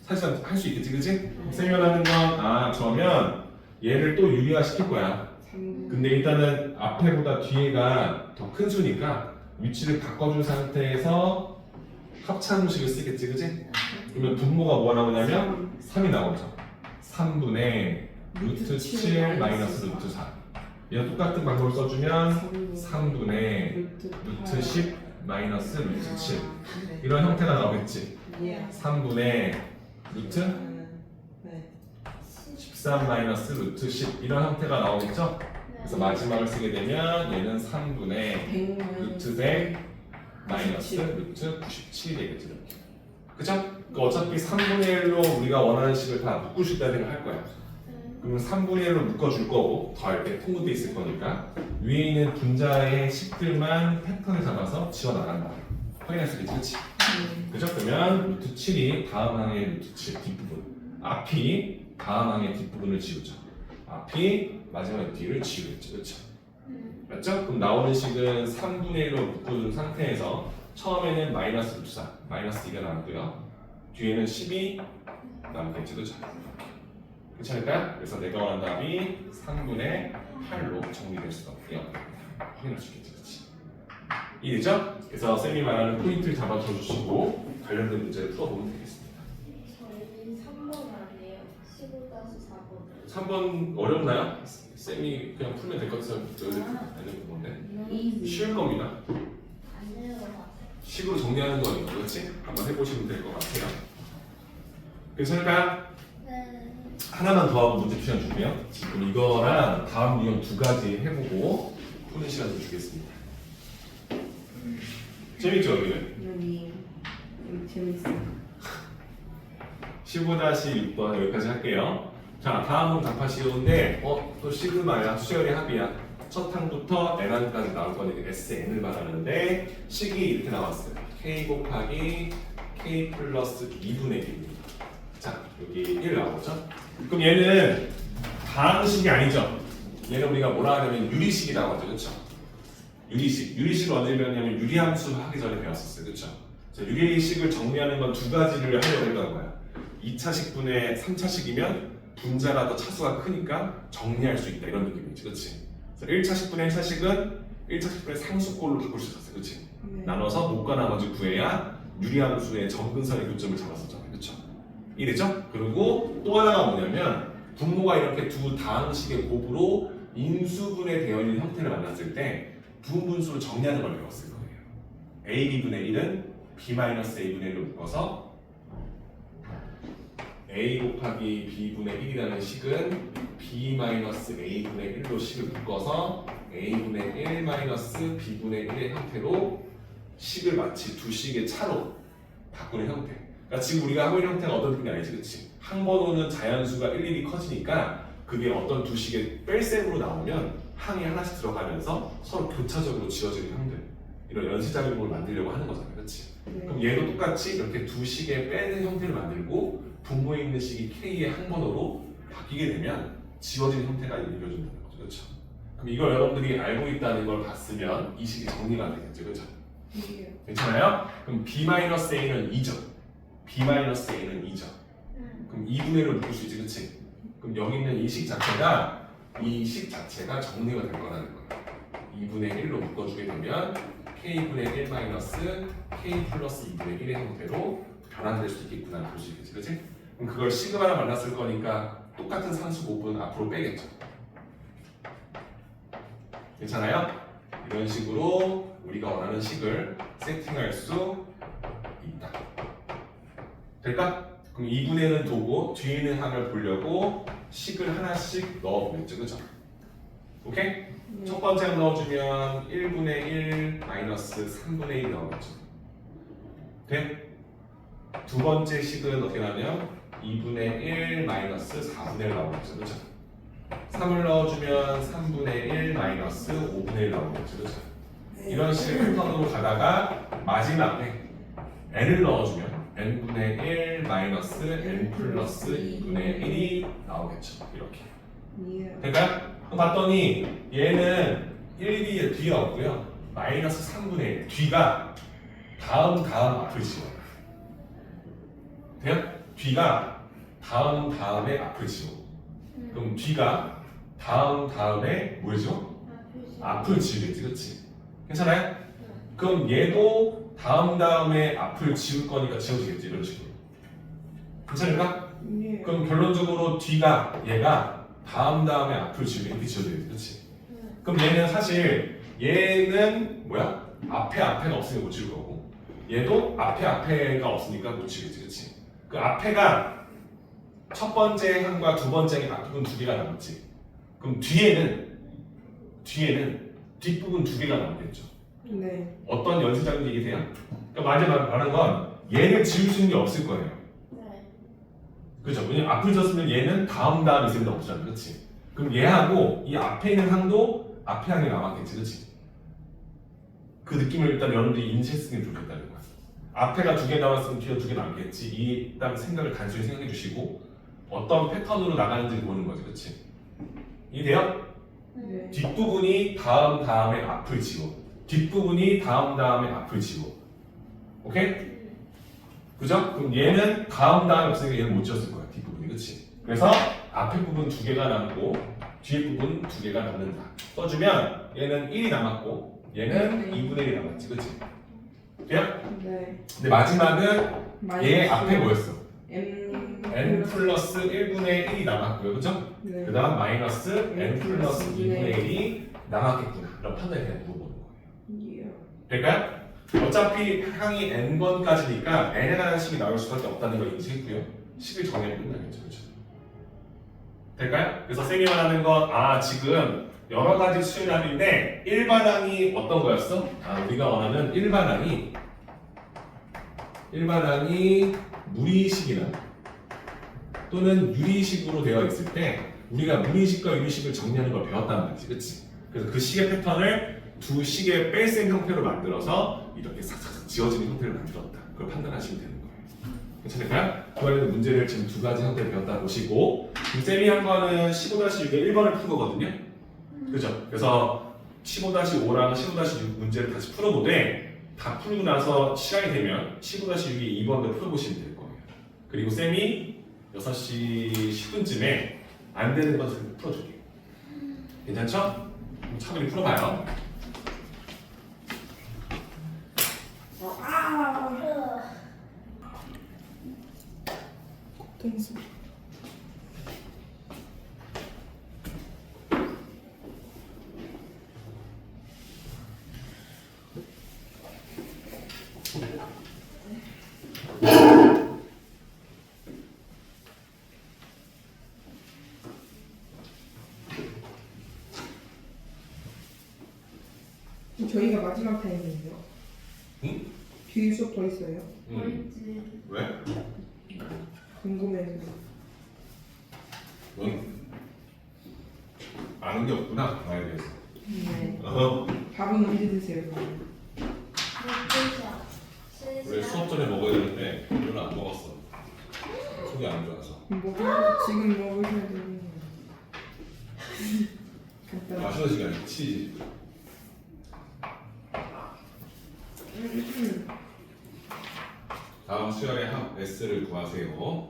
사실 할 수 있겠지, 그치? 쌤이 원하는 건 그러면 얘를 또 유리화 시킬 거야. 3분의 근데 일단은 앞에보다 뒤에가 더 큰 수니까 위치를 바꿔준 상태에서 합차함식을 쓰겠지, 그치? 그러면 분모가 뭐가 나오냐면 3이 나오죠. 3분의 루트 7 마이너스 루트 4. 얘가 똑같은 방법을 써주면 3분의 루트 10 마이너스 루트 7 이런 형태가 나오겠지. 예. 3분의 루트 네. 13 마이너스 루트 10 이런 형태가 나오겠죠. 그래서 마지막을 쓰게 되면 얘는 3분의 100 루트 100 마이너스 루트 97이 되겠죠. 이렇게. 그쵸? 그 어차피 3분의 1로 우리가 원하는 식을 다 묶을 수 있다는 생각을 할 거야. 그러면 3분의 1로 묶어줄 거고 더 이렇게 통분돼 있을 거니까 위에 있는 분자의 식들만 패턴을 잡아서 지워나간다. 확인할 수 있겠지, 그치? 그죠? 그러면 루트 7이 다음 항의 루트 7 뒷부분, 앞이 다음 항의 뒷부분을 지우죠. 앞이 마지막 뒤를 지우겠죠, 그렇죠? 맞죠? 그럼 나오는 식은 3분의 1로 묶어준 상태에서 처음에는 마이너스 루트 4, 마이너스 2가 나왔고요. 뒤에는 10이 남겠죠, 그렇죠? 괜찮을까요? 그래서 내가 원하는 답이 3분의 8로 정리될 수가 없고요. 확인할 수 있겠죠, 그렇지? 이해되죠? 그래서 쌤이 말하는 포인트를 잡아줘 주시고 관련된 문제를 풀어보면 되겠습니다. 저희 3번 아니에요? 15-4번. 3번 어렵나요? 쌤이 그냥 풀면 될 것 같아서 알려준 건데 쉬울 겁니다. 아니에요. 식으로 정리하는 거니까 그렇지? 한번 해보시면 될 것 같아요. 괜찮을까요? 네. 하나만 더 하고 문제 시간 줄게요. 지금 이거랑 다음 유형 두 가지 해보고 푸는 시간 좀 주겠습니다. 재밌죠, 여기는? 여기 재밌어. 15-6번 여기까지 할게요. 자, 다음은 답하시오인데 또 시그마야, 수열의 합이야. 첫 항부터 n항까지 나올 거니까 SN을 말하는데 식이 이렇게 나왔어요. K 곱하기 K 플러스 2분의 1입니다. 자, 여기 1 나오죠? 그럼 얘는 다항식이 아니죠? 얘는 우리가 뭐라 하냐면 유리식이라고 하죠, 그렇죠? 유리식을 언제 배웠냐면 유리함수 하기 전에 배웠었어요, 그렇죠? 유리식을 정리하는 건 두 가지를 하려고 했던 거야. 2차식분의 3차식이면 분자가 더 차수가 크니까 정리할 수 있다 이런 느낌이지, 그렇지? 1차식분의 1차식은 1차식분의 상수꼴로 바꿀 수 있었어요, 그렇지? 네. 나눠서 못과 나머지 구해야 유리함수의 정근선의 교점을 잡았었잖아요, 그렇죠? 이랬죠? 그리고 또 하나가 뭐냐면 분모가 이렇게 두 다항식의 곱으로 인수분해 되어 있는 형태를 만났을 때 부분분수로 정리하는 걸 배웠을 거예요. a-b분의 1은 b-a분의 1로 묶어서 a 곱하기 b분의 1이라는 식은 b-a분의 1로 식을 묶어서 a분의 1 b분의 1의 형태로 식을 마치 두 식의 차로 바꾸는 형태. 그러니까 지금 우리가 하고 있는 형태가 어떤 느낌이 아니지, 그렇지? 항번호는 자연수가 일일이 커지니까 그게 어떤 두 식의 뺄셈으로 나오면 항이 하나씩 들어가면서 서로 교차적으로 지어지는 형들, 이런 연쇄작용을 만들려고 하는 거잖아요, 그렇지? 그럼 얘도 똑같이 이렇게 두 식의 빼는 형태를 만들고 분모에 있는 식이 K의 항번호로 바뀌게 되면 지워진 형태가 이루어진다는 거죠, 그렇죠? 그럼 이걸 여러분들이 알고 있다는 걸 봤으면 이 식이 정리가 되겠죠, 그렇죠? 괜찮아요? 그럼 b-a는 2죠. b-a는 2죠. 그럼 2분의 1로 묶을 수 있지, 그렇지? 그럼 여기 있는 이 식 자체가 정리가 될 거라는 거예요. 2분의 1로 묶어주게 되면 k분의 1 k 플러스 2분의 1의 형태로 변환될 수 있겠구나 볼 수 있겠지, 그렇지? 그럼 그걸 시그마랑 만났을 거니까 똑같은 상수 곱은 앞으로 빼겠죠. 괜찮아요? 이런 식으로 우리가 원하는 식을 세팅할 수 있다. 될까? 그럼 2분의 1은 도고 뒤에 있는 항을 보려고 식을 하나씩 넣어보겠죠, 그죠? 오케이? 첫 번째 항 넣어주면 1분의 1 마이너스 3분의 1 나오겠죠. 돼? 두 번째 식은 어떻게 나오면 2분의 1 마이너스 4분의 1 나오겠죠, 그죠? 3을 넣어주면 3분의 1 마이너스 5분의 1 나오겠죠, 그죠? 이런 식의 패턴으로 가다가 마지막에 n을 넣어주면 n분의 1 마이너스 n 플러스 2분의 1이 나오겠죠, 이렇게. 그러니까 봤더니 얘는 1, 2의 뒤가 없고요. 마이너스 3분의 1 뒤가 다음 앞을 지워요. 돼요? 뒤가 다음에 앞을 지워. 그럼 뒤가 다음에 뭐죠? 앞을 지우겠지, 그렇지? 괜찮아요? 그럼 얘도 다음에 앞을 지울 거니까 지워지겠지, 이런 식으로. 괜찮을까? 네. 그럼 결론적으로 뒤가 얘가 다음에 앞을 지우면 이렇게 지워지겠지, 그렇지? 그럼 얘는 사실 얘는 뭐야? 앞에가 없으니까 못 지울 거고 얘도 앞에가 없으니까 못 지우겠지, 그렇지? 그 앞에가 첫 번째 항과 두 번째 항의 앞부분 두 개가 남았지. 그럼 뒤에는 뒷부분 두 개가 남겠죠. 네. 어떤 연쇄적인 얘기 돼요? 그러니까 말하는 건 얘를 지울 수 있는 게 없을 거예요. 그죠? 왜냐면 앞을 졌으면 얘는 다음 있을 수 없잖아, 그렇지? 그럼 얘하고 이 앞에 있는 항도 앞에 항이 남았겠지, 그렇지? 그 느낌을 일단 여러분들이 인지했으면 좋겠다는 거야. 앞에가 두 개 남았으면 뒤에 두 개 남겠지. 일단 생각을 단순히 생각해 주시고 어떤 패턴으로 나가는지 보는 거지, 그렇지? 이해돼요? 네. 뒷부분이 다음에 앞을 지워. 뒷부분이 다음에 앞을 지워. 오케이? 그죠? 그럼 얘는 다음에 없으니까 얘는 못 지웠을 거야, 뒷부분이, 그렇지? 그래서 앞에 부분 두 개가 남고 뒤에 부분 두 개가 남는다. 써주면 얘는 1이 남았고 얘는 2분의 1이 남았지, 그렇지? 돼요? 네. 근데 마지막은 얘 앞에 뭐였어? n 플러스 1분의 1이 남았고요, 그죠? 네. 그 다음 마이너스 n 플러스 2분의 1이 남았겠구나. 그럼 판단이 그냥 물어보는 거예요. 예. 될까요? 어차피 항이 n번까지니까 n에 관한 식이 나올 수밖에 없다는 걸 인지했고요. 식을 정리하면 끝나겠죠, 그죠? 될까요? 그래서 쌤이 말하는 건 지금 여러 가지 수열합인데 일반항이 어떤 거였어? 우리가 원하는 일반항이 무리식이나 또는 유리식으로 되어 있을 때 우리가 무리식과 유리식을 정리하는 걸 배웠다는 말이지, 그렇지? 그래서 그 식의 패턴을 두 식의 뺄셈 형태로 만들어서 이렇게 싹싹 지워지는 형태를 만들었다. 그걸 판단하시면 되는 거예요. 괜찮을까요? 이번에는 문제를 지금 두 가지 형태로 배웠다 보시고 쌤이 한 거는 15-6의 1번을 푼 거거든요. 그죠? 그래서 15-5랑 15-6 문제를 다시 풀어보되 다 풀고 나서 시간이 되면 15-6의 2번도 풀어보시면 될 거예요. 그리고 쌤이 6시 10분쯤에 안 되는 것을 풀어줄게요. 괜찮죠? 차분히 풀어봐요. 동수. 저희가 마지막 타임인데요. 응? 뒤에 수업 더 있어요. 왜? 궁금해서. 넌 아는 게 없구나, 나에 대해서. 네. 어허. 밥은 언제 드세요? 원래 수업 전에 먹어야 되는데 별로 안 먹었어. 속이 안 좋아서. 지금 먹으셔야 되는 거예요. 간단하게. 마시는 시간이 치지. 다음 수열의 합 S를 구하세요.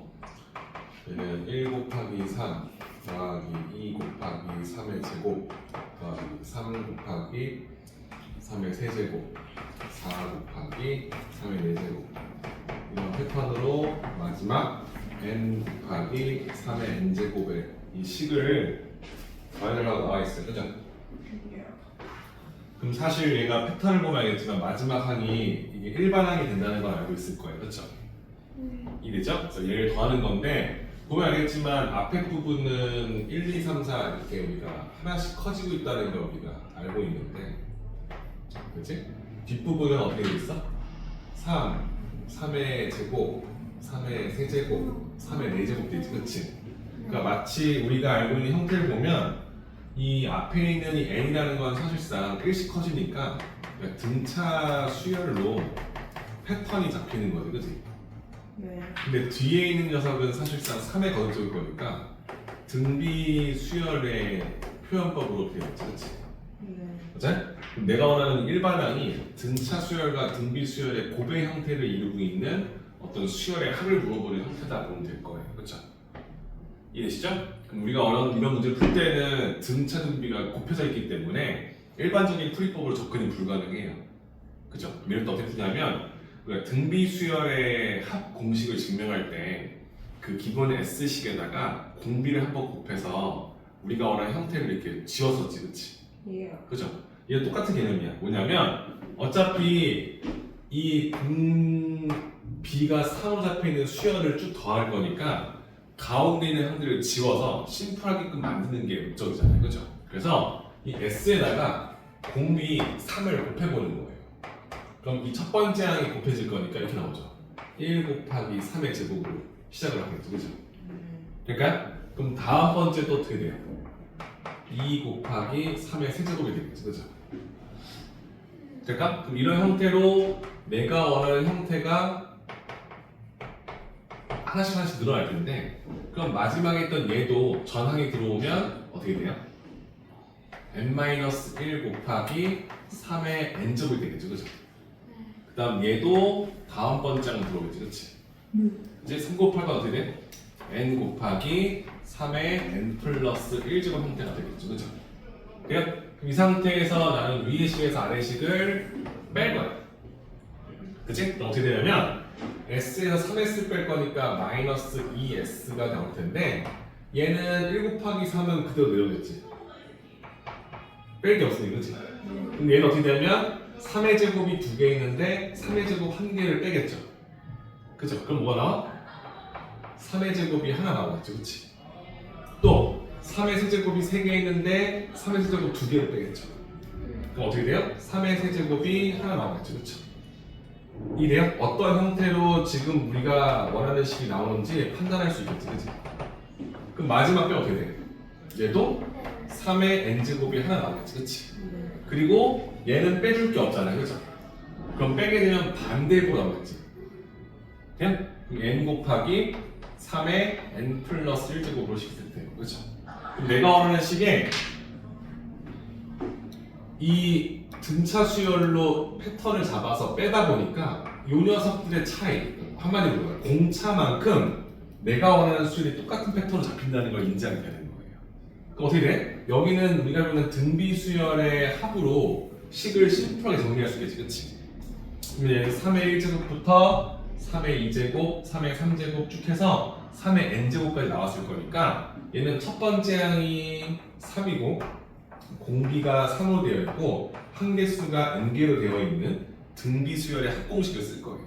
얘는 1 곱하기 3 더하기 2 곱하기 3의 제곱 더하기 3 곱하기 3의 세제곱 4 곱하기 3의 4제곱 이런 패턴으로 마지막 n 곱하기 3의 n제곱의 이 식을 구하려고 나와 있어요. 그죠? 그럼 사실 얘가 패턴을 보면 알겠지만 마지막 항이 이게 일반항이 된다는 걸 알고 있을 거예요. 그렇죠? 이해되죠? 그래서 얘를 더하는 건데 보면 알겠지만 앞에 부분은 1, 2, 3, 4 이렇게 우리가 하나씩 커지고 있다는 걸 우리가 알고 있는데 그렇지? 뒷부분은 어떻게 돼 있어? 3, 3의 제곱, 3의 세제곱, 3의 4제곱 되지, 그렇지? 그러니까 마치 우리가 알고 있는 형태를 보면 이 앞에 있는 이 n이라는 건 사실상 1씩 커지니까 그러니까 등차 수열로 패턴이 잡히는 거지, 그치? 네. 근데 뒤에 있는 녀석은 사실상 3에 거듭적일 거니까 등비 수열의 표현법으로 되어 있지, 그치? 네. 맞아? 그럼 내가 원하는 일반항이 등차 수열과 등비 수열의 고배 형태를 이루고 있는 어떤 수열의 합을 물어보는 형태다 보면 될 거예요. 그렇죠? 이해되시죠? 그럼 우리가 이런 문제를 풀 때는 등차 등비가 곱해져 있기 때문에 일반적인 풀이법으로 접근이 불가능해요. 그죠? 이럴 때 어떻게 푸냐면 우리가 등비 수열의 합 공식을 증명할 때 그 기본 S식에다가 공비를 한번 곱해서 우리가 원하는 형태를 이렇게 지웠었지, 그치? 예. 그죠? 이게 똑같은 개념이야. 뭐냐면 어차피 이 B가 3으로 잡혀있는 수열을 쭉 더할 거니까 가운데 있는 형들을 지워서 심플하게끔 만드는 게 목적이잖아요. 그죠? 그래서 이 S에다가 공비 3을 곱해보는 거예요. 그럼 이 첫 번째 항이 곱해질 거니까 이렇게 나오죠. 1 곱하기 3의 제곱으로 시작을 하겠죠. 그죠? 그러니까 그럼 다음 번째 또 어떻게 돼요? 2 곱하기 3의 세제곱이 되겠죠. 그죠? 그러니까 그럼 이런 형태로 내가 원하는 형태가 하나씩 늘어날 텐데 그럼 마지막에 있던 얘도 전항이 들어오면 어떻게 돼요? n-1 곱하기 3의 n제곱이 되겠죠. 그죠? 그 다음 얘도 다음 번째 항 들어오겠지. 그치? 이제 3 곱하기가 어떻게 돼? n 곱하기 3의 n 플러스 1제곱 형태가 되겠죠. 그죠? 그래요? 그럼 이 상태에서 나는 위의 식에서 아래 식을 뺄 거야. 그치? 그럼 어떻게 되냐면 S에서 3S 뺄 거니까 마이너스 2S가 나올 텐데 얘는 1 곱하기 3은 그대로 내려오겠지. 뺄 게 없으니 그치? 그럼 얘는 어떻게 되냐면 3의 제곱이 2개 있는데 3의 제곱 1개를 빼겠죠. 그죠? 그럼 뭐가 나와? 3의 제곱이 하나 나오겠죠. 그치? 또 3의 세제곱이 3개 있는데 3의 세제곱 2개를 빼겠죠. 그럼 어떻게 돼요? 3의 세제곱이 하나 나오겠죠. 그쵸? 이래요? 어떤 형태로 지금 우리가 원하는 식이 나오는지 판단할 수 있겠지. 그치? 그럼 마지막 게 어떻게 돼? 얘도 3의 n제곱이 하나 나오겠지. 그치? 그리고 얘는 빼줄 게 없잖아요. 그죠? 그럼 빼게 되면 반대로 나오겠지. 그냥 n 곱하기 3의 n 플러스 1제곱으로 식이 돼요. 그렇죠? 그럼 내가 원하는 식에 이 등차 수열로 패턴을 잡아서 빼다 보니까 이 녀석들의 차이, 한마디로 뭐야? 공차만큼 내가 원하는 수열이 똑같은 패턴으로 잡힌다는 걸 인지하게 되는 거예요. 그럼 어떻게 돼? 여기는 우리가 보는 등비 수열의 합으로 식을 심플하게 정리할 수 있겠지. 그치? 그럼 얘는 3의 1제곱부터 3의 2제곱, 3의 3제곱 쭉 해서 3의 n제곱까지 나왔을 거니까 얘는 첫 번째 항이 3이고 공비가 3으로 되어 있고 항계수가 n개로 되어 있는 등비 수열의 합공식을 쓸 거예요.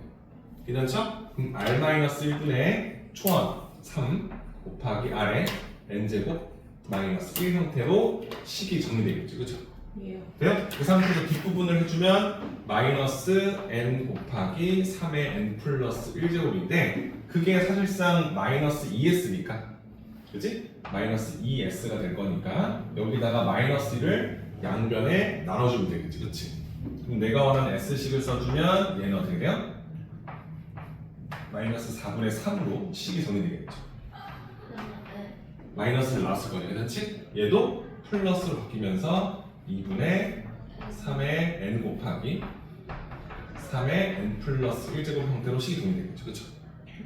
괜찮죠? 그럼 r-1분의 초원 3 곱하기 r의 n제곱 마이너스 1 형태로 식이 정리되겠죠. 그죠? 예. 돼요? 그 상태에서 뒷부분을 해주면 마이너스 n 곱하기 3의 n 플러스 1제곱인데 그게 사실상 마이너스 2s니까 그치? 마이너스 2s가 될 거니까 여기다가 마이너스 1을 양변에 나눠주면 되겠지. 그치? 그럼 내가 원하는 s식을 써주면 얘는 어떻게 돼요? 마이너스 4분의 3으로 식이 정리되겠죠. 마이너스를 나왔을 거니까 그렇지? 얘도 플러스로 바뀌면서 2분의 3의 n 곱하기 3의 n 플러스 1제곱 형태로 식이 정리되겠죠. 그렇죠?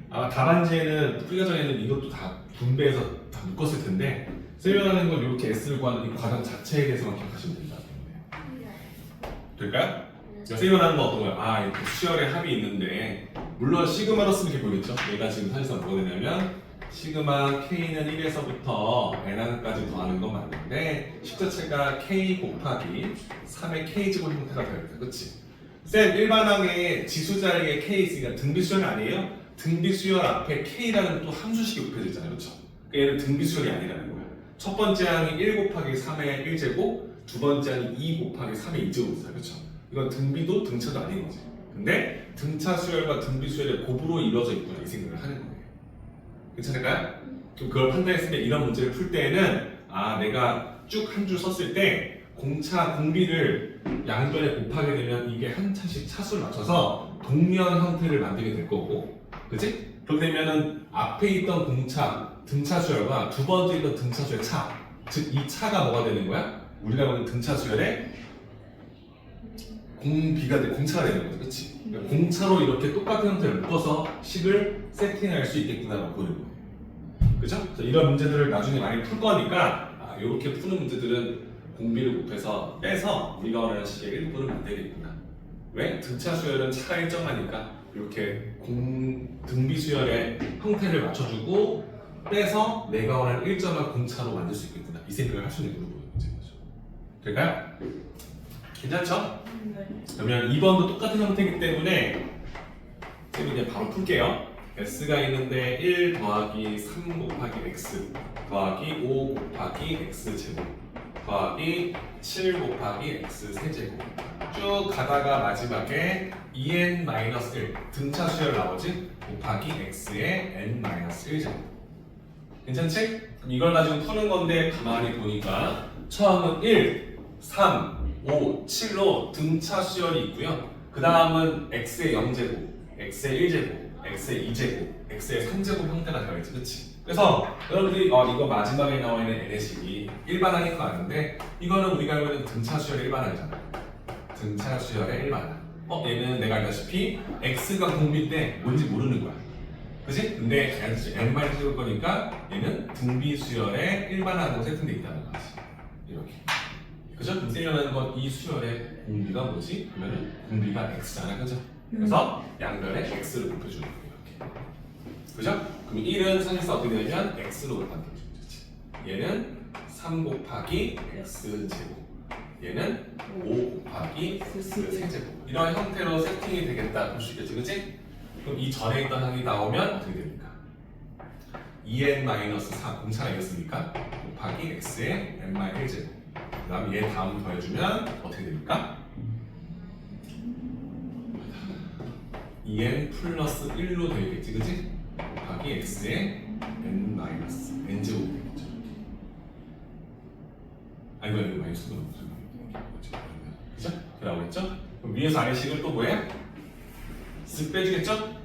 아마 답안지에는 풀이가 전에는 이것도 다 분배해서 다 묶었을 텐데 설명하는 건 이렇게 S를 구하는 이 과정 자체에 대해서만 기억하시면 된다. 될까요? 설명하는 건 어떤 거예요? 아, 이렇게 수열의 합이 있는데 물론 시그마로 쓰면 이렇게 보이겠죠? 얘가 지금 사실상 뭐가 되냐면 시그마 K는 1에서부터 N까지 더하는 건 맞는데 식 자체가 K 곱하기 3의 K제곱 형태가 되어있다. 그치? 쌤, 일반항에 지수 자리에 K 있으니까 등비수열이 아니에요? 등비수열 앞에 K라는 또 함수식이 곱해져 있잖아요. 그쵸? 그러니까 얘는 등비수열이 아니라는 거야. 첫 번째 항이 1 곱하기 3의 1제곱, 두 번째 항이 2 곱하기 3의 2제곱 있어요. 그쵸? 이건 등비도 등차도 아닌 거지. 근데 등차 수열과 등비 수열의 곱으로 이루어져 있구나 이 생각을 하는 거예요. 괜찮을까요? 그럼 그걸 판단했을 때 이런 문제를 풀 때에는 아 내가 쭉 한 줄 썼을 때 공차 공비를 양변에 곱하게 되면 이게 한 차씩 차수를 맞춰서 동면 형태를 만들게 될 거고 그치? 그렇게 되면은 앞에 있던 공차 등차 수열과 두 번째 있던 등차 수열의 차 즉 이 차가 뭐가 되는 거야? 우리가 보는 등차 수열의 공비가 공차가 되는 거죠, 그렇지? 그러니까 공차로 이렇게 똑같은 형태를 묶어서 식을 세팅할 수 있겠구나라고 보는 거예요. 그죠? 그래서 이런 문제들을 나중에 많이 풀 거니까 이렇게 푸는 문제들은 공비를 곱해서 빼서 우리가 원하는 식의 일부를 만들겠구나. 왜? 등차 수열은 차가 일정하니까 이렇게 등비 수열의 형태를 맞춰주고 빼서 내가 원하는 일정한 공차로 만들 수 있겠구나. 이 생각을 할 수 있는 거로 보는 문제인 거죠. 될까요? 괜찮죠? 네. 그러면 2번도 똑같은 형태이기 때문에 지금 이제 바로 풀게요. S가 있는데 1 더하기 3 곱하기 X 더하기 5 곱하기 X 제곱 더하기 7 곱하기 X 세제곱 쭉 가다가 마지막에 2n-1 등차 수열 나오지 곱하기 X의 n-1 제곱 괜찮지? 그럼 이걸 가지고 푸는 건데 가만히 보니까 처음은 1, 3, 5, 7로 등차 수열이 있고요. 그 다음은 x의 0제곱, x의 1제곱, x의 2제곱, x의 3제곱 형태가 되어 있지, 그치? 그래서 여러분들이 이거 마지막에 나와 있는 n의 식이 일반항인 거 아는데 이거는 우리가 알고 있는 등차 수열의 일반항이잖아. 등차 수열의 일반항. 얘는 내가 알다시피 x가 공비 때 뭔지 모르는 거야. 그치? 근데 n만 찍을 거니까 얘는 등비 수열의 일반항으로 세팅되어 있다는 거지. 이렇게. 그죠? 그럼 쓰려는 건 이 수열의 공비가 뭐지? 그러면 공비가 x잖아, 그죠? 그래서 양변에 x를 곱해주는 거예요, 이렇게. 그죠? 그럼 1은 사실상 어떻게 되냐면 x로 만들어주는 거지. 얘는 3 곱하기 x 제곱, 얘는 5 곱하기 x 세제곱. 이런 형태로 세팅이 되겠다 볼 수 있겠지, 그치? 그럼 이 전에 있던 항이 나오면 어떻게 됩니까? 2n-4 공차가 있었으니까 곱하기 x의 n-1제곱 그 다음 얘 다음 더해주면 어떻게 됩니까? 2n 플러스 1로 되겠지, 그치? 곱하기 x의 n-n제곱이 되겠죠. 이거 마이너스도 그죠? 그라고 했죠? 그럼 위에서 아래 식을 또 뭐예요? 쓱 빼주겠죠?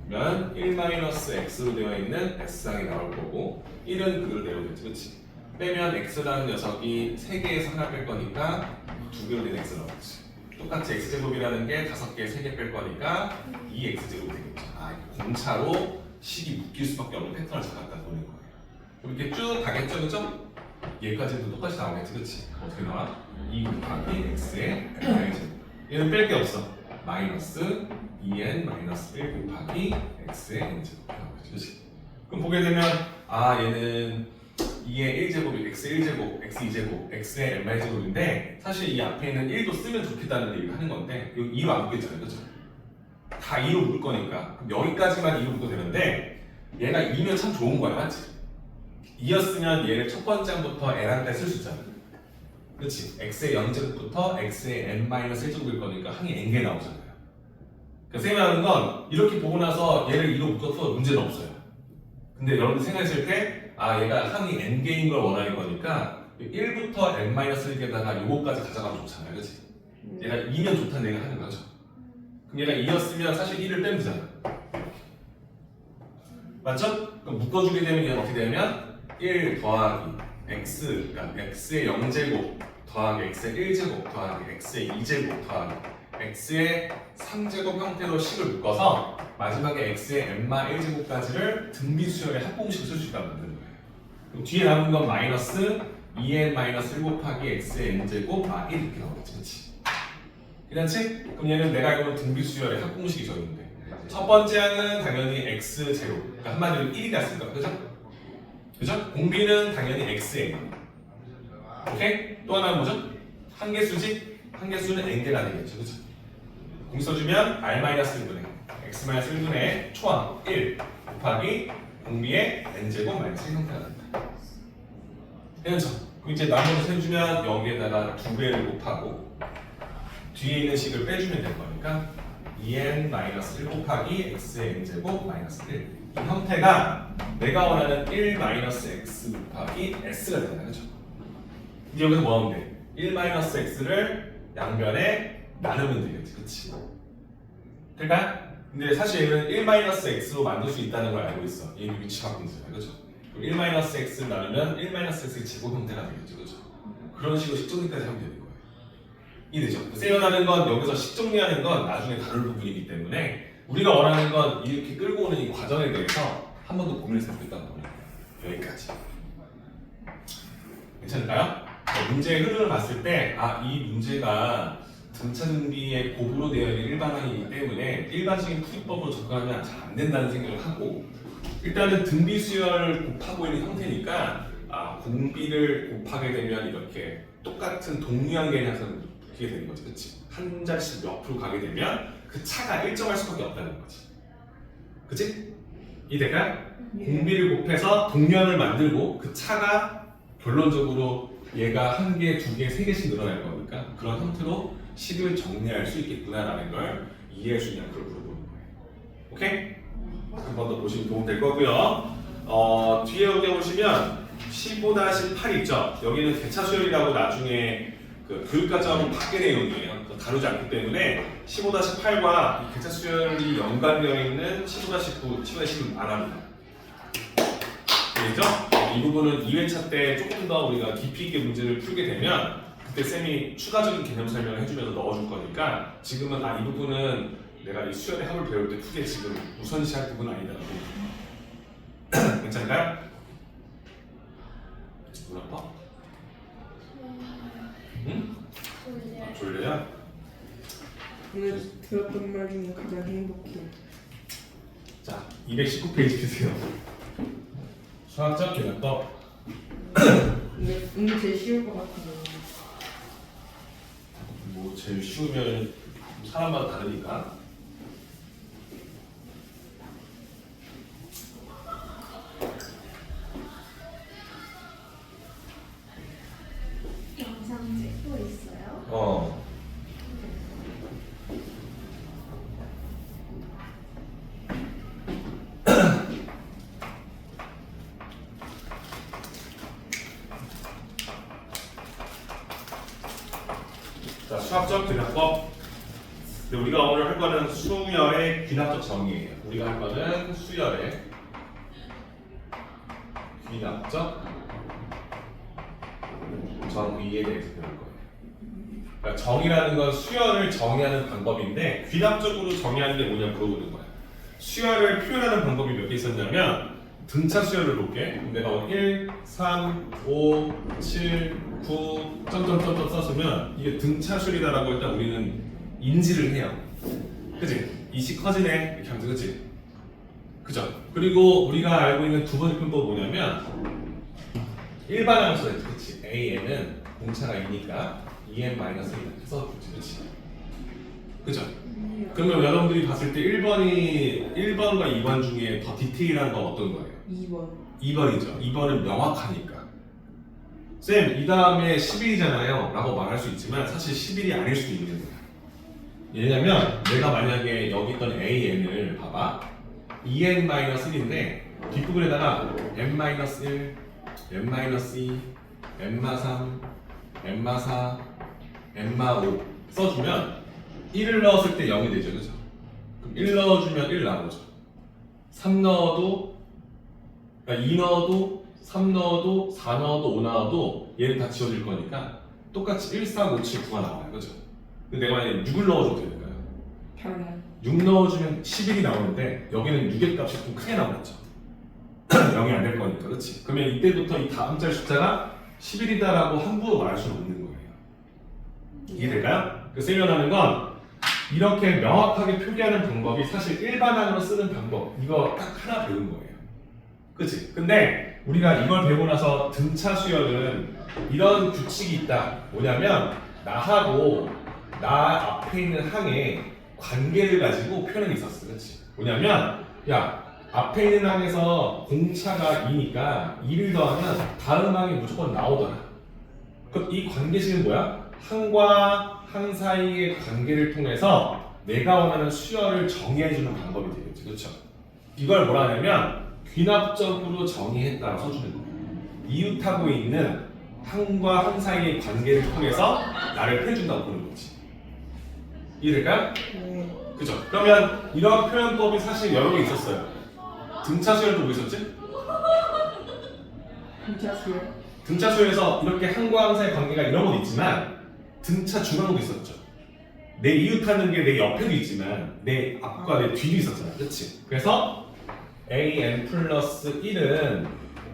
그러면 1-x로 되어 있는 x항이 나올 거고 1은 그걸 내려오겠지, 그치? 빼면 x라는 녀석이 3개에서 하나 뺄 거니까 2개로 된 x가 나오겠지. 똑같이 x제곱이라는 게 5개, 3개 뺄 거니까 2x제곱이 되겠죠. 공차로 식이 묶일 수밖에 없는 패턴을 잘 갖다 보는 거예요. 그럼 이렇게 쭉 가겠죠, 그죠? 얘까지도 똑같이 나오겠지, 그치? 어떻게 나와? 2 곱하기 x의 n제곱 얘는 뺄 게 없어. 마이너스 2n-1 곱하기 x의 n제곱 나오겠지, 그치? 그럼 보게 되면 얘는 2의 1제곱이 x의 1제곱, x 2제곱, x의 n제곱인데 사실 이 앞에 있는 1도 쓰면 좋겠다는 얘기를 하는 건데 이거 2로 안 묶겠잖아요, 그죠? 다 2로 묶을 거니까 그럼 여기까지만 2로 묶어도 되는데 얘가 2면 참 좋은 거야, 맞지? 2였으면 얘를 첫 번째 항부터 n한테 쓸 수 있잖아, 그렇지? x의 0제곱부터 x의 n-1제곱일 거니까 항이 n개 나오잖아요. 그러니까 쌤이 하는 건 이렇게 보고 나서 얘를 2로 묶어도 문제는 없어요. 근데 여러분들 생각하실 때 얘가 항이 n개인 걸 원하는 거니까 1부터 n-1개다가 요거까지 가져가면 좋잖아요, 그치? 얘가 2면 좋다는 얘기를 하는 거죠. 그럼 얘가 2였으면 사실 1을 빼면 되잖아. 맞죠? 그럼 묶어주게 되면 얘는 어떻게 되냐면 1 더하기 x, 그러니까 x의 0제곱 더하기 x의 1제곱 더하기 x의 2제곱 더하기 x의 3제곱 형태로 식을 묶어서 마지막에 x의 n-1제곱까지를 등비 수열의 합공식을 쓸 수 있다고 만드는 거예요. 그럼 뒤에 남은 건 마이너스 2n-1 곱하기 x의 n제곱 1 이렇게 나오겠지, 그치? 괜찮지? 그럼 얘는 내가 알고 있는 등비 수열의 합공식이 저있는데 첫 번째 항은 당연히 x제곱, 그러니까 한마디로 1이 났으니까, 그죠? 그죠? 공비는 당연히 xn. 오케이? 또 하나는 뭐죠? 한개수지? 한개수는 n개가 되겠죠, 그죠? 공비 써주면 r-1분의 x-1분의 초항 1 곱하기 공비의 n제곱 마이너스 1 형태가 된다. 괜찮죠? 그럼 이제 나머지 세주면 여기에다가 2배를 곱하고 뒤에 있는 식을 빼주면 될 거니까 2n-1 곱하기 x의 n제곱 마이너스 1. 이 형태가 내가 원하는 1-x 곱하기 s가 되잖아요, 그죠? 이제 여기서 뭐 하면 돼? 1-x를 양변에 나누면 되겠지, 그치? 될까요? 근데 사실 얘는 1-x로 만들 수 있다는 걸 알고 있어. 얘는 위치 바꾼잖아요, 그죠? 그럼 1-x를 나누면 1-x의 제곱 형태가 되겠죠, 그죠? 그런 식으로 식정리까지 하면 되는 거예요. 이해되죠? 세련하는 건 여기서 식 정리하는 건 나중에 다룰 부분이기 때문에 우리가 원하는 건 이렇게 끌고 오는 이 과정에 대해서 한 번 더 고민했으면 좋겠다는 거예요. 여기까지. 괜찮을까요? 문제의 흐름을 봤을 때 이 문제가 등차 등비의 곱으로 되어 있는 일반항이기 때문에 일반적인 풀이법으로 접근하면 잘 안 된다는 생각을 하고 일단은 등비 수열을 곱하고 있는 형태니까 공비를 곱하게 되면 이렇게 똑같은 동류항계의 항상을 느끼게 되는 거지, 그치? 한 자리씩 옆으로 가게 되면 그 차가 일정할 수밖에 없다는 거지, 그치? 이해될까요? 공비를 곱해서 동류항을 만들고 그 차가 결론적으로 얘가 한 개, 두 개, 세 개씩 늘어날 거니까 그런 형태로 식을 정리할 수 있겠구나라는 걸 이해할 수 있냐 그걸 물어보는 거예요. 오케이? 한 번 더 보시면 도움 될 거고요. 뒤에 여기 보시면 15-8 있죠? 여기는 대차 수열이라고 나중에 그 교육과정 밖의 내용이에요. 다루지 않기 때문에 15-8과 이 대차 수열이 연관되어 있는 15-9, 15-10은 안 합니다. 알겠죠? 이 부분은 2회차 때 조금 더 우리가 깊이 있게 문제를 풀게 되면 그때 쌤이 추가적인 개념 설명을 해주면서 넣어줄 거니까 지금은 이 부분은 내가 이 수열의 합을 배울 때 크게 지금 우선시할 부분은 아니다라고 괜찮을까요? 눈 아파? 응? 졸려요? 오늘 들었던 말 중에 가장 행복해. 자, 219페이지 주세요. 수학적 계산법. 근데 제일 쉬울 것 같은데. 뭐 제일 쉬우면 사람마다 다르니까. 영상 찍고 있어요? 자, 수학적 귀납법. 근데 우리가 오늘 할 거는 수열의 귀납적 정의예요. 우리가 할 거는 수열의 귀납적 정의에 대해서 배울 거예요. 그러니까 정의라는 건 수열을 정의하는 방법인데 귀납적으로 정의하는 게 뭐냐 물어보는 거야. 수열을 표현하는 방법이 몇 개 있었냐면 등차 수열을 볼게. 내가 1, 3, 5, 7, 9 점점점점 썼으면 이게 등차 수열이다라고 일단 우리는 인지를 해요. 그치? 이 식 커지네 이렇게 하면서 그치? 그죠? 그리고 우리가 알고 있는 두 번째 편법은 뭐냐면 일반항 수였지, 그치? AN은 공차가 2니까 2n-1 해서 그치? 그죠? 그러면 여러분들이 봤을 때 1번과 2번 중에 더 디테일한 건 어떤 거예요? 2번. 2번이죠. 2번은 명확하니까. 쌤, 이 다음에 11이잖아요 라고 말할 수 있지만 사실 11이 아닐 수도 있는 거야. 왜냐면 내가 만약에 여기 있던 AN을 봐봐. 2n-1인데 뒷부분에다가 n-1, n-2, n-3, n-4, n-5 써주면 1을 넣었을 때 0이 되죠, 그죠? 그럼 1 넣어주면 1 나오죠. 3 넣어도, 그러니까 2 넣어도, 3 넣어도, 4 넣어도, 5 넣어도 얘는 다 지워질 거니까 똑같이 1, 4, 5, 7, 9가 나와요, 그죠? 근데 내가 만약에 6을 넣어줘도 되는가요? 6 넣어주면 11이 나오는데 여기는 6의 값이 좀 크게 나오겠죠. 0이 안 될 거니까, 그렇지? 그러면 이때부터 이 다음 자리 숫자가 11이다라고 함부로 말할 수는 없는 거예요. 이해될까요? 그 세련하는 건 이렇게 명확하게 표기하는 방법이 사실 일반항으로 쓰는 방법 이거 딱 하나 배운 거예요. 그치? 근데 우리가 이걸 배우고 나서 등차 수열은 이런 규칙이 있다. 뭐냐면 나하고 나 앞에 있는 항에 관계를 가지고 표현이 있었어. 그치? 뭐냐면 야 앞에 있는 항에서 공차가 2니까 2를 더하면 다음 항이 무조건 나오더라. 그럼 이 관계식은 뭐야? 항과 항 사이의 관계를 통해서 내가 원하는 수열을 정의해주는 방법이 되겠지, 그렇죠? 이걸 뭐라 하냐면 귀납적으로 정의했다고 써주는 거예요. 이웃하고 있는 항과 항 사이의 관계를 통해서 나를 표현해준다고 보는 거지. 이해될까요? 네. 그죠? 그러면 이런 표현법이 사실 여러 개 있었어요. 등차 수열도 뭐 있었지? 등차 수열. 등차 수열에서 이렇게 항과 항 사이의 관계가 이런 건 있지만 등차 중앙도 있었죠. 내 이웃하는 게 내 옆에도 있지만 내 앞과 내 뒤도 있었잖아. 그치? 그래서 an 플러스 1은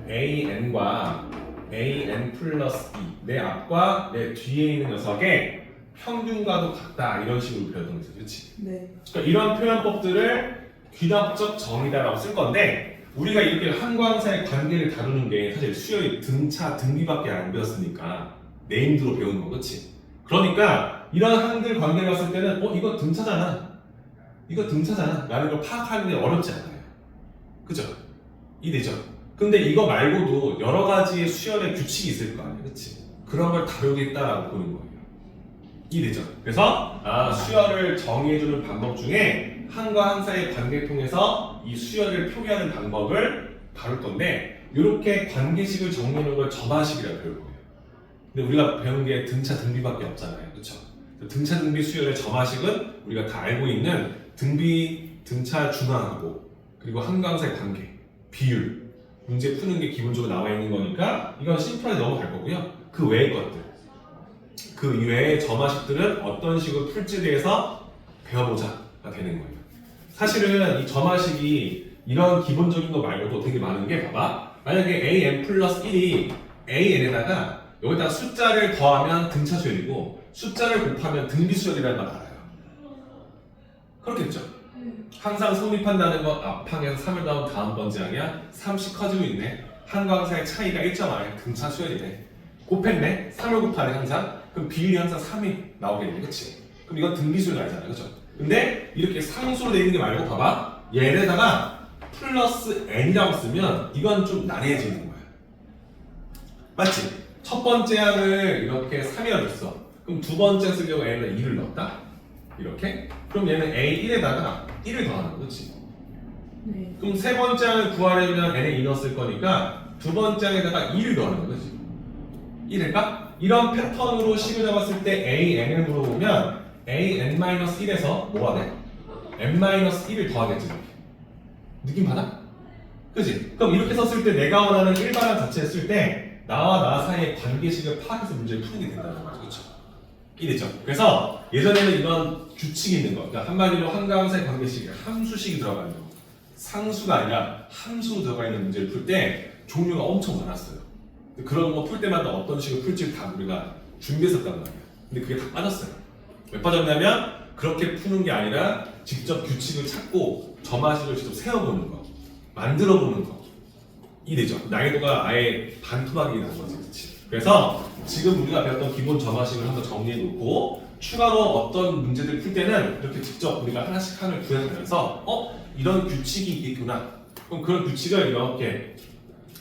an과 an 플러스 2, 내 앞과 내 뒤에 있는 녀석의 평균과도 같다. 이런 식으로 표현하는 거죠. 그치? 네. 그러니까 이런 표현법들을 귀납적 정의다라고 쓸 건데 우리가 이렇게 한광사의 관계를 다루는 게 사실 수열이 등차, 등비밖에 안 배웠으니까 네임드로 배우는 거, 그치? 그러니까 이런 한글 관계를 봤을 때는 이거 등차잖아, 이거 등차잖아 라는 걸 파악하는 게 어렵지 않아요. 그죠? 이해되죠? 근데 이거 말고도 여러 가지의 수열의 규칙이 있을 거 아니에요, 그치? 그런 걸 다루겠다라고 보는 거예요. 이해되죠? 그래서 수열을 정의해주는 방법 중에 한과 한 사이의 관계를 통해서 이 수열을 표기하는 방법을 다룰 건데 이렇게 관계식을 정리하는 걸 점화식이라고 배울 거예요. 근데 우리가 배운 게 등차, 등비밖에 없잖아요. 그렇죠? 등차, 등비 수열의 점화식은 우리가 다 알고 있는 등비, 등차 중앙하고 그리고 한과 한 사이의 관계, 비율, 문제 푸는 게 기본적으로 나와 있는 거니까 이건 심플하게 넘어갈 거고요. 그 외의 것들, 그 이외의 점화식들은 어떤 식으로 풀지에 대해서 배워보자가 되는 거예요. 사실은 이 점화식이 이런 기본적인 거 말고도 되게 많은 게 봐봐. 만약에 an 플러스 1이 an에다가 여기다가 숫자를 더하면 등차 수열이고 숫자를 곱하면 등비 수열이라는 걸 알아요. 그렇겠죠? 항상 성립한다는 건 앞항에서 3을 더하면 다음 번째 항이야. 3씩 커지고 있네. 한과 항사의 차이가 1.5에 등차 수열이네. 곱했네. 3을 곱하네 항상. 그럼 비율이 항상 3이 나오겠네. 그치? 그럼 이건 등비 수열 알잖아. 그죠? 근데 이렇게 상수로 되어 있는 게 말고 봐봐. 얘에다가 플러스 n이라고 쓰면 이건 좀 난해해지는 거야. 맞지? 첫 번째 항을 이렇게 3이라고 줬어. 그럼 두 번째 쓰려고 n에 2를 넣었다? 이렇게? 그럼 얘는 a1에다가 1을 더하는 거, 그치? 네. 그럼 세 번째 항을 구하려면 n에 2 넣었을 거니까 두 번째 항에다가 2를 더하는 거, 그치? 이럴까? 이런 패턴으로 식을 잡았을 때 an을 물어보면 an-1에서 뭐가 돼? n-1을 더하겠지. 이렇게. 느낌 받아? 그치? 그럼 이렇게 썼을 때 내가 원하는 일반항 자체를 쓸 때 나와 나 사이의 관계식을 파악해서 문제를 푸는 게 된다는 거죠. 그쵸? 이해됐죠? 그래서 예전에는 이런 규칙이 있는 거, 그러니까 한마디로 한과 항사의 관계식에 함수식이 들어가 있는 거, 상수가 아니라 함수로 들어가 있는 문제를 풀 때 종류가 엄청 많았어요. 그런 거 풀 때마다 어떤 식으로 풀지 다 우리가 준비했었단 말이야. 근데 그게 다 빠졌어요. 왜 빠졌냐면 그렇게 푸는 게 아니라 직접 규칙을 찾고 점화식을 직접 세워보는 거, 만들어보는 거. 이해되죠? 난이도가 아예 반토막이 난 거지, 그치? 그래서 지금 우리가 배웠던 기본 점화식을 한번 정리해놓고 추가로 어떤 문제들 풀 때는 이렇게 직접 우리가 하나씩 하나를 구해가면서 이런 규칙이 있겠구나. 그럼 그런 규칙을 이렇게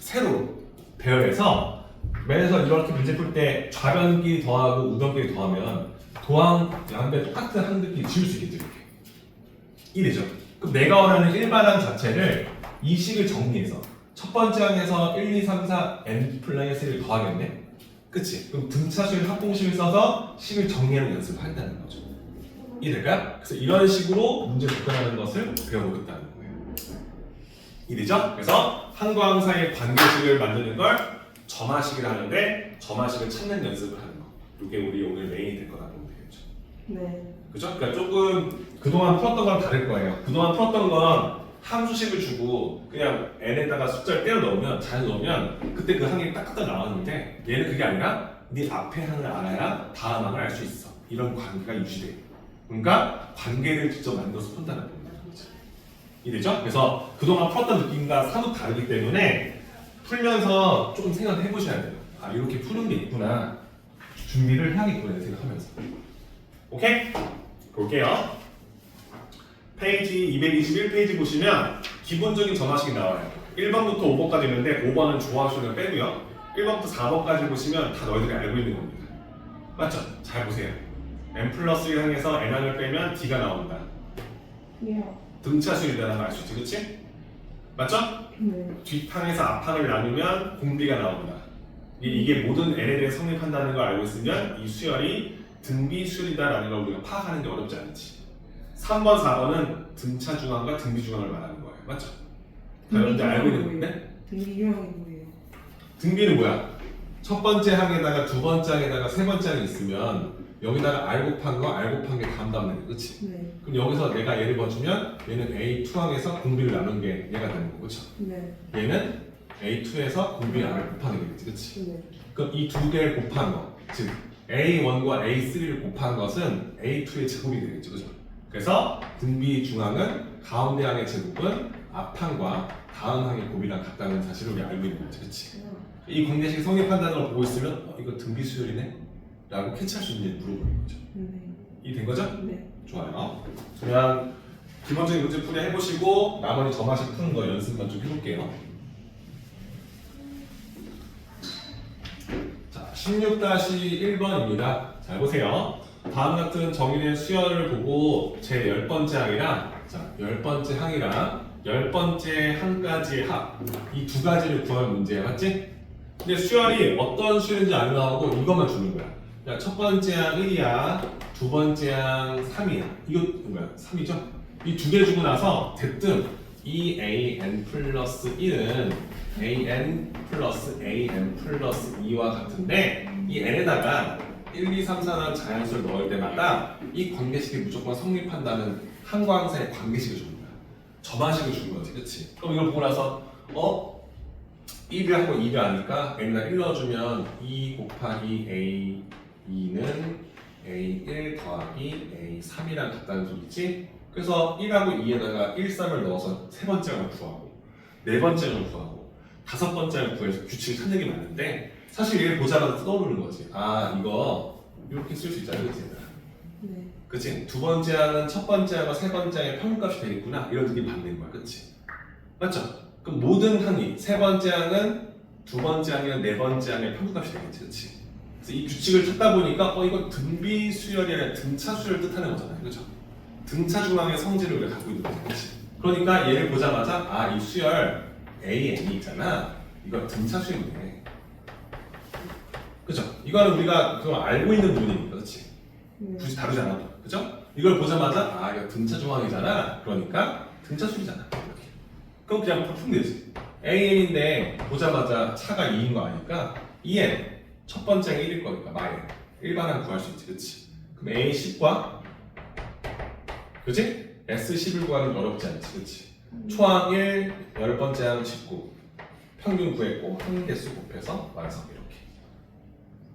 새로 배열해서 맨에서 이렇게 문제 풀 때 좌변끼리 더하고 우변끼리 더하면 도항 양변 똑같은 항들끼리 지울 수 있겠죠. 이렇게. 이래죠. 그럼 내가 원하는 일반항 자체를 이 식을 정리해서 첫 번째 항에서 1, 2, 3, 4 n 플러스 1을 더하겠네. 그치? 그럼 등차수열 합공식을 써서 식을 정리하는 연습을 한다는 거죠. 이해될까요? 그래서 이런 식으로 문제 접근하는 것을 배워보겠다는 거예요. 이해되죠? 그래서 한과 항 사이의 관계식을 만드는 걸 점화식을 하는데 점화식을 찾는 연습을 하는 거. 이게 우리 오늘 메인이 될 거다 보면 되겠죠. 네. 그죠? 그러니까 조금 그동안 풀었던 거랑 다를 거예요. 그동안 풀었던 건 함수식을 주고 그냥 n에다가 숫자를 때려 넣으면 잘 넣으면 그때 그 항이 딱딱 나왔는데 얘는 그게 아니라 네 앞에 항을 알아야 다음 항을 알 수 있어. 이런 관계가 유지돼요. 그러니까 관계를 직접 만들어서 푼다는 겁니다. 이해되죠? 그래서 그동안 풀었던 느낌과 사뭇 다르기 때문에 풀면서 조금 생각을 해보셔야 돼요. 아, 이렇게 푸는 게 있구나. 준비를 해야겠구나 생각하면서. 오케이? 볼게요. 페이지 221페이지 보시면 기본적인 점화식이 나와요. 1번부터 5번까지 있는데 5번은 조합식을 빼고요. 1번부터 4번까지 보시면 다 너희들이 알고 있는 겁니다. 맞죠? 잘 보세요. n 플러스 1 항에서 n 항을 빼면 d가 나온다. 예. 등차수열이라는 걸 알 수 있지, 그치? 맞죠? 네. 뒷항에서 앞항을 나누면 공비가 나온다. 이게 모든 n에 대해 성립한다는 걸 알고 있으면 이 수열이 등비 수열이다라는 걸 우리가 파악하는 게 어렵지 않지. 3번, 4번은 등차 중앙과 등비 중앙을 말하는 거예요. 맞죠? 다 여러분들 알고 있는 건데? 등비 유형이 뭐예요? 등비는 뭐야? 첫 번째 항에다가 두 번째 항에다가 세 번째 항이 있으면 여기다가 R 곱한 거 R 곱한 게 다음 그치? 네. 그럼 여기서 내가 얘를 봐주면 얘는 A2항에서 공비를 나눈 게 얘가 되는 거고 그쵸? 네. 얘는 A2에서 공비 R을 곱하는 게 되겠지 그치? 네. 그럼 이 두 개를 곱한 거, 즉 A1과 A3를 곱한 것은 A2의 제곱이 되겠죠, 그죠? 그래서 등비 중항은 가운데 항의 제곱은 앞항과 다음 항의 곱이랑 같다는 사실을 우리 알고 있는 거지, 그렇지? 이 관계식 성립한다는 걸 보고 있으면 이거 등비 수열이네? 라고 캐치할 수 있는지 물어보는 거죠. 네. 이해된 거죠? 네. 좋아요. 그냥 기본적인 문제 풀이 해보시고 나머지 점화식 푸는 거 연습만 좀 해볼게요. 자, 16-1번입니다. 잘 보세요. 다음 같은 정의된 수열을 보고 제 10번째 항이랑 자, 10번째 항이랑 10번째 항까지의 합 이 두 가지를 구할 문제야, 맞지? 근데 수열이 어떤 수열인지 안 나오고 이것만 주는 거야. 야, 첫 번째 항 1이야, 두 번째 항 3이야. 이거 뭐야? 3이죠? 이 두 개 주고 나서 대뜸 이 AN 플러스 1은 AN 플러스 AM 플러스 2와 같은데 이 N에다가 1, 2, 3, 4라는 자연수를 넣을 때마다 이 관계식이 무조건 성립한다는 항광사의 관계식을 주는 거야. 점화식을 주는 거지, 그치? 그럼 이걸 보고 나서 1을 하고 2를 하니까 N에다 1 넣어주면 2 곱하기 A2는 A1 더하기 A3이랑 같다는 소리지? 그래서 1하고 2에다가 1, 3을 넣어서 세 번째를 구하고 네 번째를 구하고 다섯 번째를 구해서 규칙을 찾는 게 맞는데 사실 얘를 보자마자 떠오르는 거지. 아, 이거 이렇게 쓸 수 있잖아, 그치? 네. 그치? 두 번째 항은 첫 번째 항과 세 번째 항의 평균값이 되겠구나 이런 느낌 받는 거야, 그치? 맞죠? 그럼 모든 항이 세 번째 항은 두 번째 항이랑 네 번째 항의 평균값이 되겠지, 그치? 그래서 이 규칙을 찾다 보니까 이거 등비 수열이 아니라 등차 수열을 뜻하는 거잖아요, 그죠? 등차 중앙의 성질을 우리가 갖고 있는 거지, 그치? 그러니까 얘를 보자마자 아, 이 수열 AN이 있잖아, 이거 등차 수열이네, 그죠? 이거는 우리가 그거 알고 있는 부분이니까, 그치? 네. 굳이 다루지 않아도, 그죠? 이걸 보자마자 아, 이거 등차 중앙이잖아, 그러니까 등차 수열이잖아, 이렇게. 그럼 그냥 풀면 되지. AN인데 보자마자 차가 2인 거 아니까 2N 첫 번째가 1일 거니까 마이너 일반항 구할 수 있지, 그치? 그럼 A10과 그치? S11 구하는 게 어렵지 않지, 그치? 초항 1, 10번째 항 19 평균 구했고 항개수 곱해서 완성 이렇게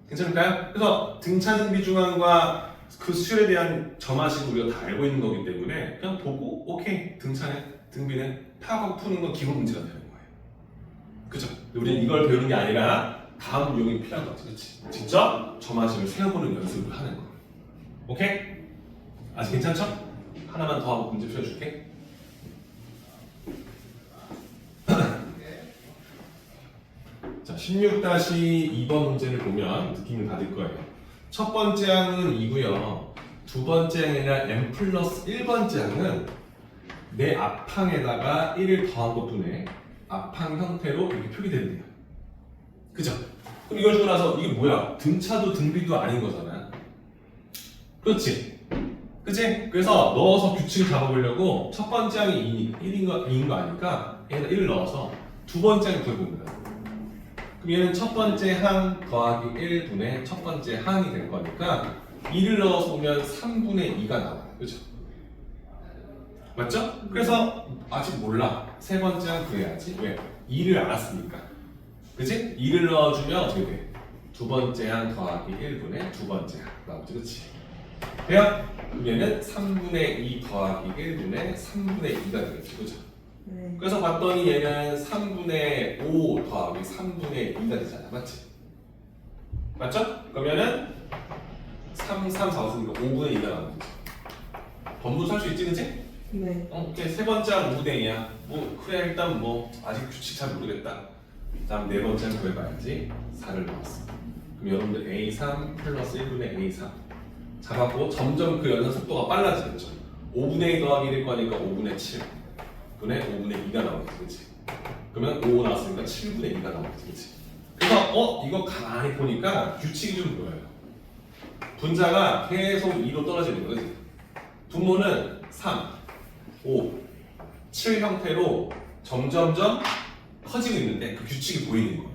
괜찮을까요? 그래서 등차 등비 중항과 그 수열에 대한 점화식을 우리가 다 알고 있는 거기 때문에 그냥 보고 오케이 등차네 등비는 파악하고 푸는 건 기본 문제가 되는 거예요, 그죠? 우리는 이걸 배우는 게 아니라 다음 유형이 필요한 거지, 그치? 직접 점화식을 세워보는 연습을 하는 거. 오케이? 아직 괜찮죠? 하나만 더 하고 문제 풀어줄게. 자, 16-2번 문제를 보면 느낌을 받을 거예요. 첫 번째 항은 2고요. 두 번째 항이나 n 플러스 1번째 항은 내 앞항에다가 1을 더한 것뿐에 앞항 형태로 이렇게 표기된대요. 그죠? 그럼 이걸 주고 나서 이게 뭐야? 등차도 등비도 아닌 거잖아. 그렇지? 그치? 그래서 넣어서 규칙을 잡아보려고 첫 번째 항이 2인 거 아니까 얘는 1을 넣어서 두 번째 항을 구해봅니다. 그럼 얘는 첫 번째 항 더하기 1분의 첫 번째 항이 될 거니까 2를 넣어서 보면 3분의 2가 나와요. 그죠? 맞죠? 그래서 아직 몰라. 세 번째 항 구해야지. 왜? 2를 알았으니까. 그치? 2를 넣어주면 어떻게 돼? 두 번째 항 더하기 1분의 두 번째 항 나오지, 그치? 돼요? 그럼 얘는 3분의 2 더하기 1분의 3분의 2가 되겠지, 그죠? 네. 그래서 봤더니 얘는 3분의 5 더하기 3분의 2가 되잖아, 맞지? 맞죠? 그러면은 3, 3, 4, 5니까 5분의 2가 나오는 거지. 범부 살 수 있지, 그치? 네. 오케이, 세 번째 항 5분의 2야. 뭐 그래 일단 뭐 아직 규칙 잘 모르겠다. 다음 네 번째 항 구해봐야지. 4를 넣었어. 그럼 여러분들 A3 플러스 1분의 A3 잡았고 점점 그 연산 속도가 빨라지겠죠. 5분의 2 더하기 1일 거니까 5분의 7 분의 5분의 2가 나오겠지, 그치? 그러면 5 나왔으니까 7분의 2가 나오겠지, 그치? 그래서 이거 가만히 보니까 규칙이 좀 보여요. 분자가 계속 2로 떨어지는 거지. 분모는 3, 5, 7 형태로 점점점 커지고 있는데 그 규칙이 보이는 거예요.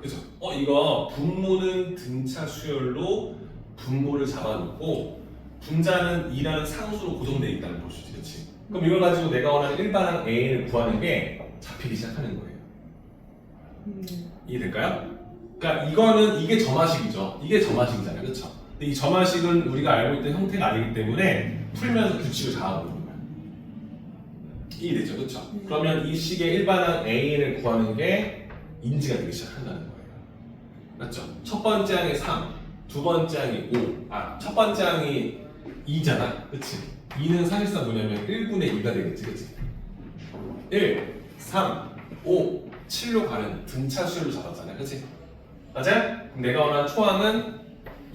그죠? 이거 분모는 등차 수열로 분모를 잡아놓고 분자는 2라는 상수로 고정되어 있다는 것이지, 그렇지? 그럼 이걸 가지고 내가 원하는 일반항 A를 구하는 게 잡히기 시작하는 거예요. 이해될까요? 그러니까 이거는 이게 점화식이죠. 이게 점화식이잖아요, 그렇죠? 근데 이 점화식은 우리가 알고 있던 형태가 아니기 때문에 풀면서 규칙을 잡아보는 거예요. 이해되죠, 그렇죠? 그러면 이 식의 일반항 A를 구하는 게 인지가 되기 시작한다는 거예요. 맞죠? 첫 번째 항이 3, 두 번째 항이 5. 첫 번째 항이 2잖아, 그렇지? 2는 사실상 뭐냐면 1분의 2가 되겠지, 그렇지? 1, 3, 5, 7로 가는 등차 수열로 잡았잖아요, 그렇지? 맞아요? 그럼 내가 원하는 초항은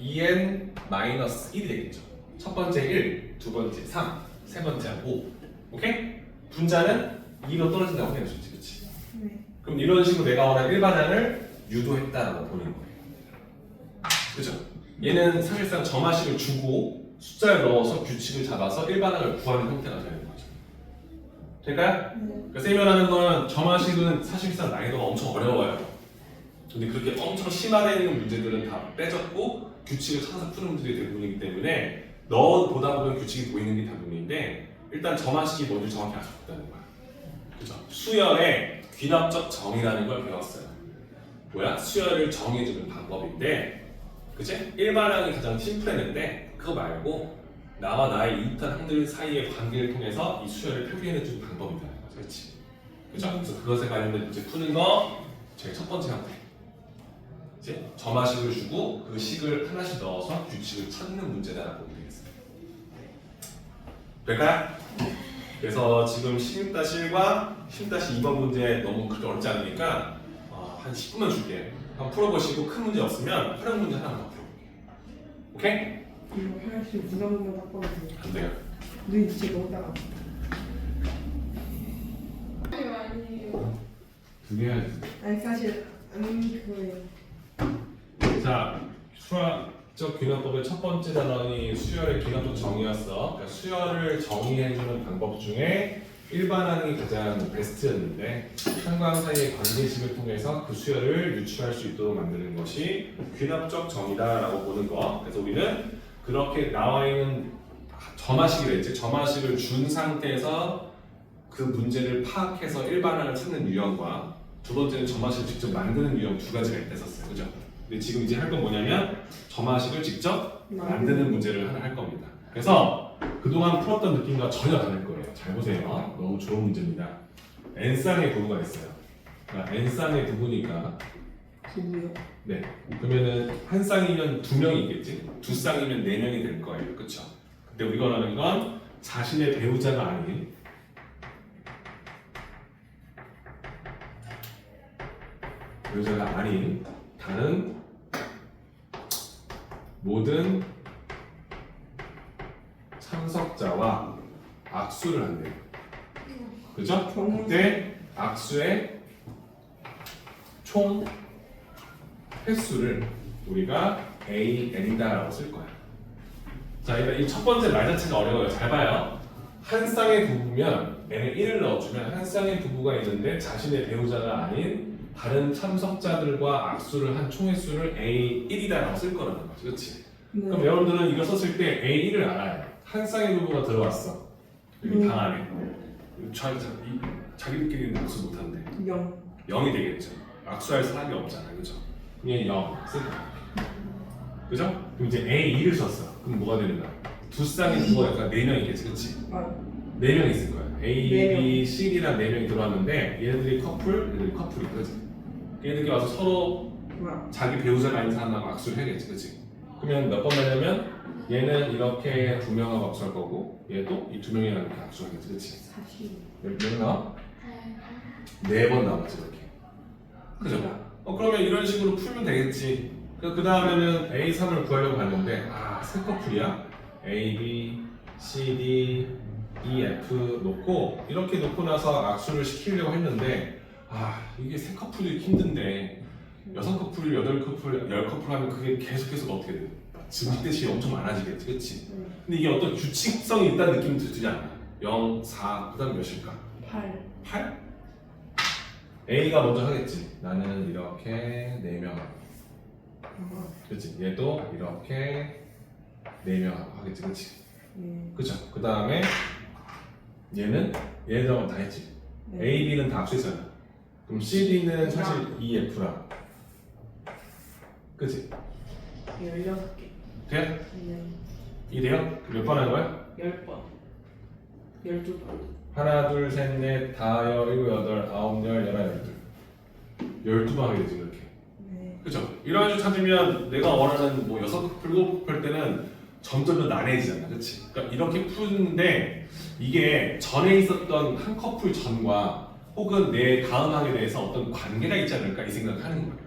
2n-1이 되겠죠. 첫 번째 1, 두 번째 3, 세 번째 5. 오케이? 분자는 2로 떨어진다고 생각할 수 있지, 그렇지? 네. 그럼 이런 식으로 내가 원하는 일반항을 유도했다라고 보는 거예요. 그죠? 얘는 사실상 점화식을 주고 숫자를 넣어서 규칙을 잡아서 일반항을 구하는 형태가 되는 거죠. 될까요? 네. 그러니까 쌤이 원하는 건 점화식은 사실상 난이도가 엄청 어려워요. 근데 그렇게 엄청 심화되어 있는 문제들은 다 빼졌고 규칙을 찾아서 푸는 문제들이 대부분이기 때문에 너 보다 보면 규칙이 보이는 게 대부분인데 일단 점화식이 뭔지 정확히 알 수 없다는 거야. 그죠? 수열의 귀납적 정의라는 걸 배웠어요. 뭐야? 수열을 정해주는 방법인데, 그치? 일반항이 가장 심플했는데 그거 말고 나와 나의 이익한 항들 사이의 관계를 통해서 이 수열을 표기해내주는 방법이라는 거죠, 그렇지? 그죠? 그래서 그것에 관련된 문제 푸는 거 제일 첫 번째 형태. 이제 점화식을 주고 그 식을 하나씩 넣어서 규칙을 찾는 문제다라고 보면 되겠어요. 될까요? 그래서 지금 16-1과 16-2번 문제 너무 그렇게 어렵지 않으니까 한 10분만 줄게. 한번 풀어보시고 큰 문제 없으면 활용 문제 하나만 더 풀어볼게요. 오케이? 이거 하나씩 무너무너 닦거든요. 안 돼요. 눈 진짜 너무 따가. 아니에요. 두 개 해야지. 아니 사실 그거예요. 자, 수학적 균형법의 첫 번째 단원이 수열의 균형적 정의였어. 그러니까 수열을 정의해주는 방법 중에 일반항이 가장 베스트였는데 상관 사이의 관계식을 통해서 그 수열을 유추할 수 있도록 만드는 것이 균합적 정의다라고 보는 거. 그래서 우리는 그렇게 나와 있는 점화식이라 했지. 점화식을 준 상태에서 그 문제를 파악해서 일반항을 찾는 유형과 두 번째는 점화식을 직접 만드는 유형 두 가지가 있었어요. 그죠? 근데 지금 이제 할 건 뭐냐면 점화식을 직접 만드는 문제를 하나 할 겁니다. 그래서 그동안 풀었던 느낌과 전혀 다를 거예요. 잘 보세요. 너무 좋은 문제입니다. n쌍의 부부가 있어요. 그러니까 n쌍의 부부니까 부부요. 네. 그러면은 한 쌍이면 두 명이 있겠지. 두 쌍이면 네 명이 될 거예요. 그렇죠? 근데 우리가 원하는 건 자신의 배우자가 아닌 다른 모든 참석자와 악수를 한대요. 그죠? 그때 악수의 총 횟수를 우리가 AN이다라고 쓸 거야. 자, 일단 이 첫 번째 말 자체가 어려워요. 잘 봐요. 한 쌍의 부부면 n에 1을 넣어주면 한 쌍의 부부가 있는데 자신의 배우자가 아닌 다른 참석자들과 악수를 한 총횟수를 A1이다라고 쓸 거라는 거지, 그렇지? 네. 그럼 여러분들은 이걸 썼을 때 A1을 알아요. 한 쌍의 부부가 들어왔어. 여기 방 안에. 자기들끼리는 악수 못한대. 0. 0이 되겠죠. 악수할 사람이 없잖아, 그죠? 그냥 0 쓸 거야. 그죠? 그럼 이제 A2를 썼어. 그럼 뭐가 되는 거야? 두 쌍의 부부가 약간 4명이겠지, 그렇지? 아, 4명 있을 거야. A, 네 B, C랑 4명이 들어왔는데 얘네들이 커플이 그지? 얘네들이 와서 서로 뭐야? 자기 배우자가 있는 사람하고 악수를 해야겠지, 그치? 그러면 몇 번 하냐면 얘는 이렇게 2명하고 악수할 거고 얘도 이 2명이랑 이렇게 악수하겠지, 그치? 40. 몇 나와? 4번 나왔지, 이렇게. 그죠? 그러면 이런 식으로 풀면 되겠지. 그 다음에는 A3을 구하려고 봤는데 세 커플이야. A, B, C, D, E, F 놓고 이렇게 놓고 나서 악수를 시키려고 했는데 이게 3커플이 힘든데 6커플, 8커플, 10커플 하면 그게 계속해서 어떻게 돼? 증식대식이 엄청 많아지겠지, 그치? 근데 이게 어떤 규칙성이 있다는 느낌이 들지 않아? 0, 4, 그 다음 몇일까? 8. 8? A가 먼저 하겠지. 나는 이렇게 4명 그치? 얘도 이렇게 4명 하겠지, 그치? 네. 그쵸? 그 다음에 얘는 얘네들하고 다 했지. A, B는 다 합쳤잖아. 그럼 C, D는 사실 E, F랑. 그치? 16개. 돼요? 네. 이래요? 몇 번 하는 거야? 10번. 12번. 하나, 둘, 셋, 넷, 다, 여, 일곱, 여덟, 아홉, 열, 열한, 열둘. 12번 하게 되지, 이렇게. 네. 그쵸? 이런 식 찾으면 내가 원하는 뭐 6급, 7급 할 때는 점점 더 난해지잖아. 그치? 그러니까 이렇게 푸는데 이게 전에 있었던 한 커플 전과 혹은 내 다음 항에 대해서 어떤 관계가 있지 않을까 이 생각을 하는 거예요.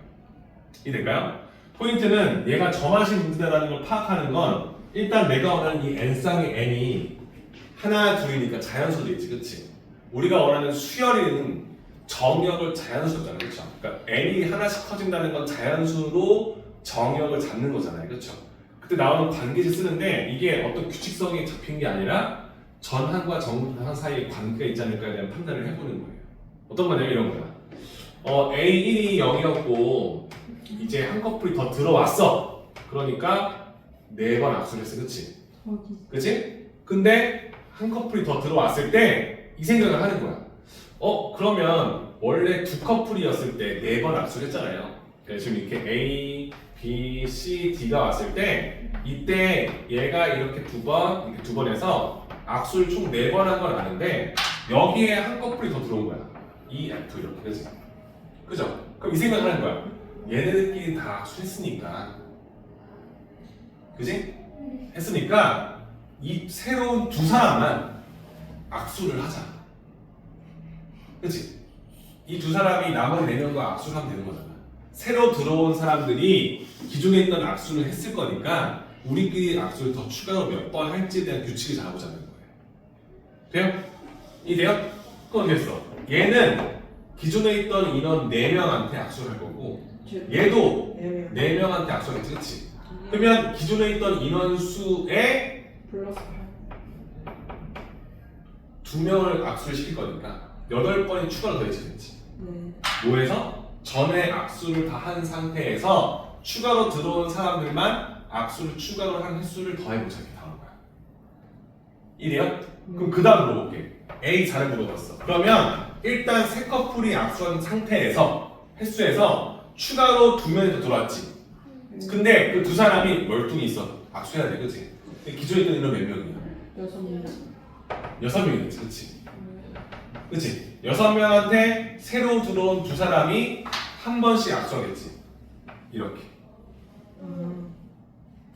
이해될까요? 포인트는 얘가 점화식 문제다라는 걸 파악하는 건 일단 내가 원하는 이 n쌍의 n이 하나, 둘이니까 자연수로 돼 있지, 그치? 우리가 원하는 수열이는 정역을 자연수잖아요, 그렇죠? 그러니까 n이 하나씩 커진다는 건 자연수로 정역을 잡는 거잖아요, 그렇죠? 그때 나오는 관계식 쓰는데 이게 어떤 규칙성이 잡힌 게 아니라 전항과 정항 사이에 관계가 있지 않을까에 대한 판단을 해보는 거예요. 어떤 거냐면 이런 거야. A1이 0이었고 이제 한 커플이 더 들어왔어. 그러니까 4번 악수를 했어, 그렇지? 그렇지? 근데 한 커플이 더 들어왔을 때 이 생각을 하는 거야. 그러면 원래 2커플이었을 때 4번 악수를 했잖아요. 지금 이렇게 A, B, C, D가 왔을 때 이때 얘가 이렇게 2번, 이렇게 2번 해서 악수를 총 4번 한 건 아는데 여기에 한 커플이 더 들어온 거야. E, F 이렇게, 그치? 그죠? 그럼 이 생각을 하는 거야. 얘네들끼리 다 악수했으니까, 그지? 했으니까 이 새로운 2사람만 악수를 하자. 그치? 이 2사람이 나머지 4명과 악수를 하면 되는 거잖아. 새로 들어온 사람들이 기존에 있던 악수를 했을 거니까 우리끼리 악수를 더 추가로 몇 번 할지에 대한 규칙을 잡아보자는 거예요. 돼요? 이해돼요? 그건 됐어. 얘는 기존에 있던 인원 4명한테 악수를 할 거고 얘도 4명한테 악수를 했지, 그치? 그러면 기존에 있던 인원수에 플러스 2명을 악수를 시킬 거니까 8번이 추가로 더해지겠지. 8. 네. 뭐해서? 전에 악수를 다 한 상태에서 추가로 들어온 사람들만 악수를 추가로 한 횟수를 더해보자. 이렇게 나오는 거야. 이래요? 그럼 그 다음 물어볼게. A 잘 물어봤어. 그러면 일단 3커플이 악수한 상태에서 횟수에서 추가로 2명이 더 들어왔지. 근데 그 2사람이 멀뚱히 있어. 악수해야 돼, 그치? 기존에 있던 인원 몇 명이야? 6명. 6명이겠지, 그치? 그치? 6명한테 새로 들어온 2사람이 한 번씩 악수하겠지. 이렇게.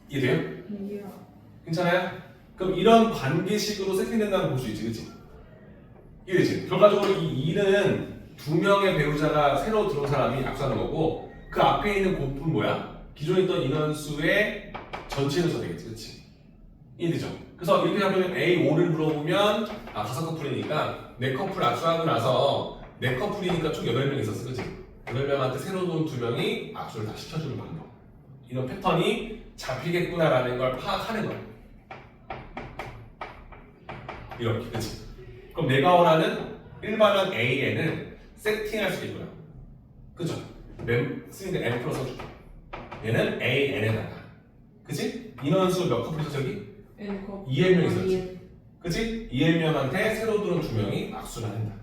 이해돼요? 이야. 괜찮아요? 그럼 이런 관계식으로 세팅된다는 걸 볼 수 있지, 그치? 이해되지? 결과적으로 이 2는 2명의 배우자가 새로 들어온 사람이 악수하는 거고 그 앞에 있는 곱은 뭐야? 기존에 있던 인원수의 전체 인원수가 되겠지, 그치? 이해되죠? 그래서 이렇게 하면 A5를 물어보면 5커플이니까 4커플 악수하고 나서 4커플이니까 총 8명 있었어, 그치? 8명한테 새로 들어온 2명이 악수를 다 시켜주는 방법. 이런 패턴이 잡히겠구나라는 걸 파악하는 거야. 이렇게, 그치? 그럼 내가 원하는 일반한 AN을 세팅할 수 있고요. 그죠? 쓰니까 N 풀어 써줄게. 얘는 AN에다가. 그치? 인원수 몇 커플 있어, 저기? N컵. 2N명 있었지? 그치? 2N명한테 새로 들어온 2명이 악수를 한다.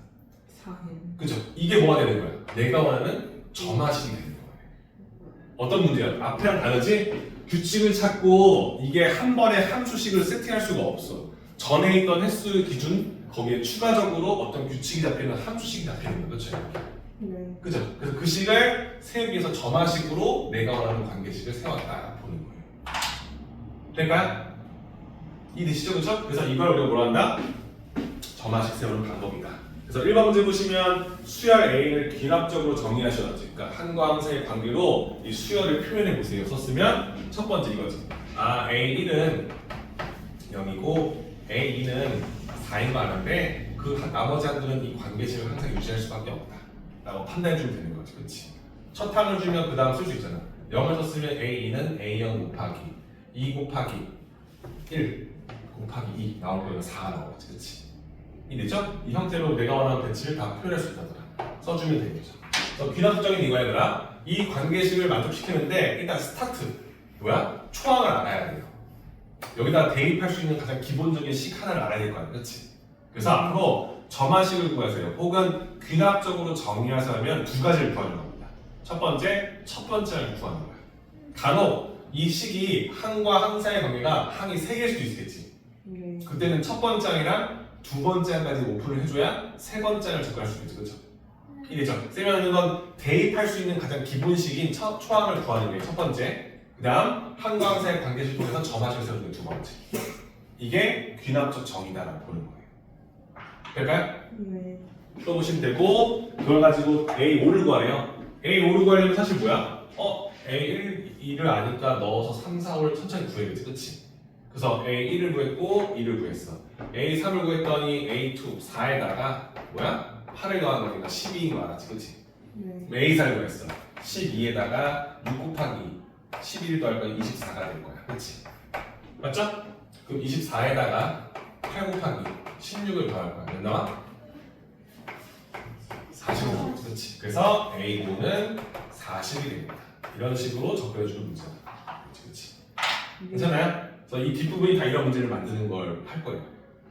4N. 그죠? 이게 뭐가 되는 거야? 내가 원하는 점화식이 되는 거예요. 어떤 문제야? 앞이랑 다르지? 규칙을 찾고 이게 한 번에 함수식을 세팅할 수가 없어. 전에 있던 횟수 기준 거기에 추가적으로 어떤 규칙이 잡히는 함수식이 잡히는 거야. 그렇죠? 네. 그죠? 그래서 그 식을 세우기 위해서 점화식으로 내가 원하는 관계식을 세웠다 보는 거예요. 될까요? 이해되시죠? 그렇죠? 그래서 이걸 우리가 뭐라 한다? 점화식 세우는 방법이다. 그래서 1번 문제 보시면 수열 A를 기납적으로 정리하셔야지. 그러니까 한과 항사의 관계로 이 수열을 표현해 보세요. 썼으면 첫 번째 이거지. A1은 0이고 A2는 4인 거 아는데 그 나머지 한들은 이 관계식을 항상 유지할 수밖에 없다 라고 판단해 주면 되는 거지. 그렇지? 첫 항을 주면 그 다음 쓸 수 있잖아. 0을 썼으면 A2는 A0 곱하기 2 곱하기 1 곱하기 2 나올 거면 4가 나오겠지. 그렇지? 이해되죠? 이 형태로 내가 원하는 배치를 다 표현할 수 있다더라. 써주면 되는 거죠. 그래서 귀납적인 이거 얘들아, 이 관계식을 만족시키는데 일단 스타트 뭐야? 초항을 알아야 돼요. 여기다 대입할 수 있는 가장 기본적인 식 하나를 알아야 될 거 아니야, 그렇지? 그래서 앞으로 점화식을 구하세요. 혹은 귀납적으로 정의해서 하면 두 가지를 구하는 겁니다. 첫 번째를 구하는 거예요. 간혹 이 식이 항과 항 사이의 관계가 항이 3개일 수도 있겠지. 그때는 첫 번째 항이랑 두 번째 항까지 오픈을 해줘야 세 번째 항을 접근할 수 있겠지, 그렇죠? 이래죠. 쌤이 하는 건 대입할 수 있는 가장 기본식인 초항을 구하는 게 첫 번째. 그 다음 항과 항 사이의 관계식을 통해서 점화식을 세우는 게 두 번째. 이게 귀납적 정의다라고 보는 거예요. 될까요? 네. 또 보시면 되고 그걸 가지고 A5를 구하래요. A5를 구하려면 사실 뭐야? A1, 2를 아니까 넣어서 3, 4, 5를 천천히 구해야겠지, 그치? 그래서 A1을 구했고 2를 구했어. A3을 구했더니 A2, 4에다가 뭐야? 8을 더한 거니까 12인 거 알았지, 그치? 네. A4를 구했어. 12에다가 6 곱하기 11을 더할 거니 24가 될 거야, 그치? 맞죠? 그럼 24에다가 8 곱하기 16을 더할 거야. 몇 나와? 40이 나오지, 그렇지? 그래서 A5는 40이 됩니다. 이런 식으로 접근해주는 문제다. 그렇지? 괜찮아요? 그래서 이 뒷부분이 다 이런 문제를 만드는 걸 할 거예요.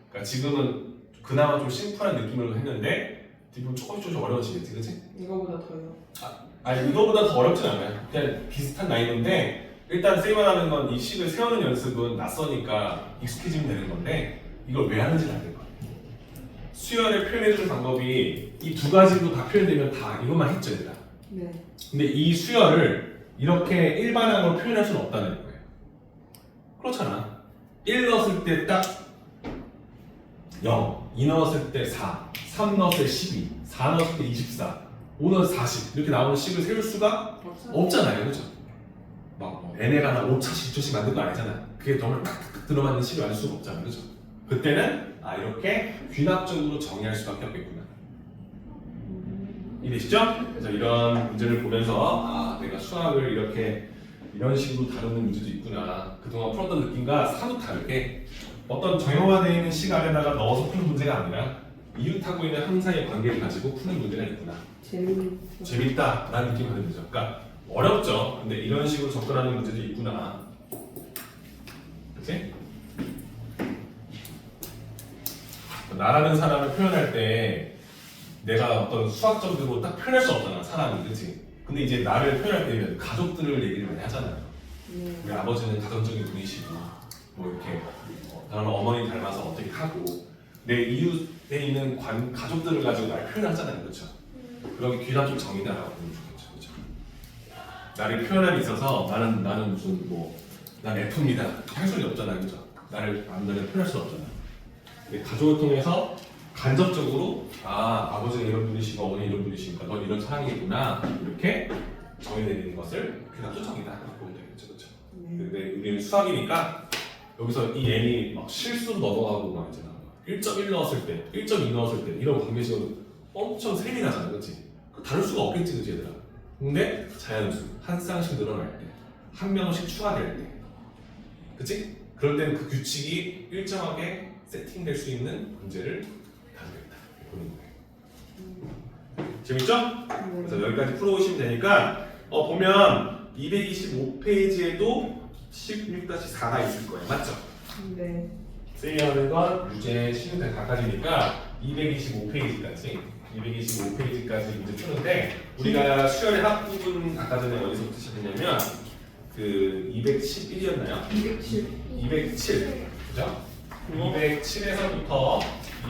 그러니까 지금은 그나마 좀 심플한 느낌으로 했는데 뒷부분 조금씩 어려워지겠지, 그렇지? 이거보다 더요. 아니 이거보다 더 어렵진 않아요. 그냥 비슷한 난이도인데 일단 쌤이 하는 건 이 식을 세우는 연습은 낯서니까 익숙해지면 되는 건데 이걸 왜 하는지는 알 거예요. 수열을 표현해주는 방법이 이 두 가지로 다 표현되면 다 이것만 했죠, 얘들아. 네. 근데 이 수열을 이렇게 일반항으로 표현할 수는 없다는 거예요. 그렇잖아. 1 넣었을 때 딱 0, 2 넣었을 때 4, 3 넣었을 때 12, 4 넣었을 때 24, 5 넣었을 때 40 이렇게 나오는 식을 세울 수가 없잖아요, 그렇죠? 막 n에가 나 5차씩 6차씩 만든 거 아니잖아. 그게 정말 탁탁 들어맞는 식을 만들 수가 없잖아, 그렇죠? 그때는 이렇게 귀납적으로 정의할 수밖에 없겠구나. 이해되시죠? 그래서 이런 문제를 보면서 내가 수학을 이렇게 이런 식으로 다루는 문제도 있구나. 그동안 풀었던 느낌과 사뭇 다르게 어떤 정형화되어 있는 식 안에다가 넣어서 푸는 문제가 아니라 이웃하고 있는 항 사이의 관계를 가지고 푸는 문제가 있구나. 재밌다라는 느낌이 받는 거죠. 그러니까 어렵죠. 근데 이런 식으로 접근하는 문제도 있구나. 그치? 나라는 사람을 표현할 때 내가 어떤 수학적으로 딱 표현할 수 없잖아, 사람이, 그치? 근데 이제 나를 표현할 때는 가족들을 얘기를 많이 하잖아요. 우리 아버지는 가정적인 분이시고 뭐 이렇게 나는 어머니 닮아서 어떻게 하고 내 이웃에 있는 가족들을 가지고 날 표현하잖아요, 그렇죠? 그러기 귀납적 정의다라고 보면 좋겠죠, 그렇죠? 나를 표현함에 있어서 나는 무슨 난 F입니다 할 수는 없잖아요, 그렇죠? 나를 표현할 수는 없잖아요. 가족을 통해서 간접적으로 아버지는 이런 분이시고 어머니 이런 분이시니까 넌 이런 사람이구나 이렇게 정의내리는 것을 귀납적 정의다 이렇게 보면 되겠죠, 그렇죠? 근데 우리는 수학이니까 여기서 이 n이 막 실수로 넘어가고 막 있잖아. 1.1 넣었을 때, 1.2 넣었을 때 이런 관계식은 엄청 셈이 나잖아, 그렇지? 다룰 수가 없겠지, 그치 얘들아? 근데 자연수 한 쌍씩 늘어날 때, 한 명씩 추가될 때, 그치? 그럴 때는 그 규칙이 일정하게 세팅될 수 있는 문제를 다루겠다 보는 거예요. 재밌죠? 그래서 여기까지 풀어오시면 되니까 보면 225페이지에도 16-4가 있을 거예요, 맞죠? 네. 쌤이 하는 건 유제 16-4까지니까 225페이지까지 문제 푸는데 우리가 수열의 합부분 아까 전에 어디서부터 시작했냐면 그 211이었나요? 207 그죠? 207에서부터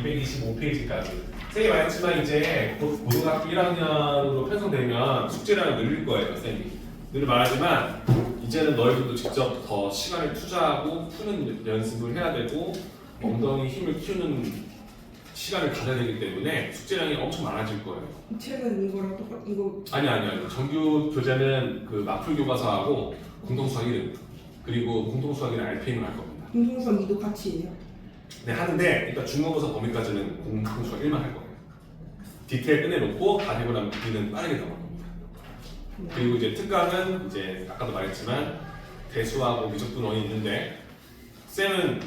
225페이지까지 쌤이 말했지만 이제 고등학교 1학년으로 편성되면 숙제량을 늘릴 거예요, 쌤이. 늘 말하지만 이제는 너희들도 직접 더 시간을 투자하고 푸는 연습을 해야 되고 엉덩이 힘을 키우는 시간을 가져야 되기 때문에 숙제량이 엄청 많아질 거예요. 이 책은 이거랑 이거 아니. 정규 교재는 그 마플 교과서하고 공통수학 1은 그리고 공통수학 1은 RPM을 할 겁니다. 공통수학 2도 같이 해요. 네, 하는데 일단 중간고사 범위까지는 공통수학 1만 할 거예요. 디테일 끝내놓고 다 되고 나면 B는 빠르게 넘어갈 겁니다. 그리고 이제 특강은 이제 아까도 말했지만 대수하고 미적분원이 있는데 쌤은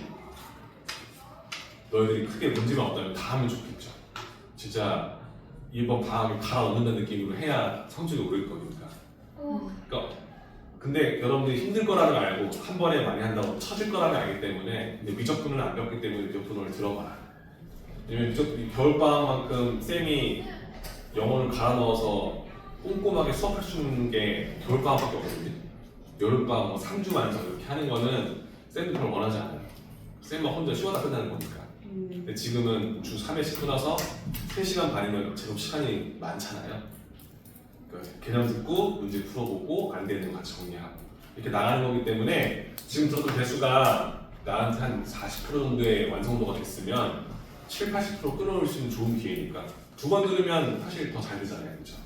너희들이 크게 문제가 없다면 다 하면 좋겠죠. 진짜 이번 방학에 갈아엎는다는 느낌으로 해야 성적이 오를 거니까. 근데 여러분들이 힘들 거라는 걸 알고 한 번에 많이 한다고 처질 거라는 걸 알기 때문에 근데 미적분을 안 배웠기 때문에 미적분을 들어봐라. 왜냐면 겨울방학만큼 쌤이 영어를 갈아 넣어서 꼼꼼하게 수업할 수 있는 게 겨울방학밖에 없거든요. 여름방학 뭐 3주 만서 이렇게 하는 거는 쌤도 별로 원하지 않아요. 쌤만 혼자 쉬어다 끝나는 거니까. 근데 지금은 주 3회씩 끊어서 3시간 반이면 제법 시간이 많잖아요. 그러니까 개념 듣고 문제 풀어보고 안 되는 거 같이 정리하고 이렇게 나가는 거기 때문에 지금 들었던 대수가 나한테 한 40% 정도의 완성도가 됐으면 7, 80% 끌어올 수 있는 좋은 기회니까 두 번 들으면 사실 더 잘 되잖아요. 그죠?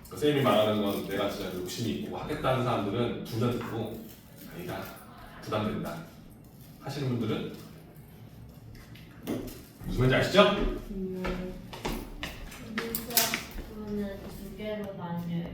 그러니까 쌤이 말하는 건 내가 진짜 욕심이 있고 하겠다는 사람들은 둘 다 듣고 아니다, 부담된다 하시는 분들은 무슨 말인지 아시죠? 문제는 두 개로 나뉘어요.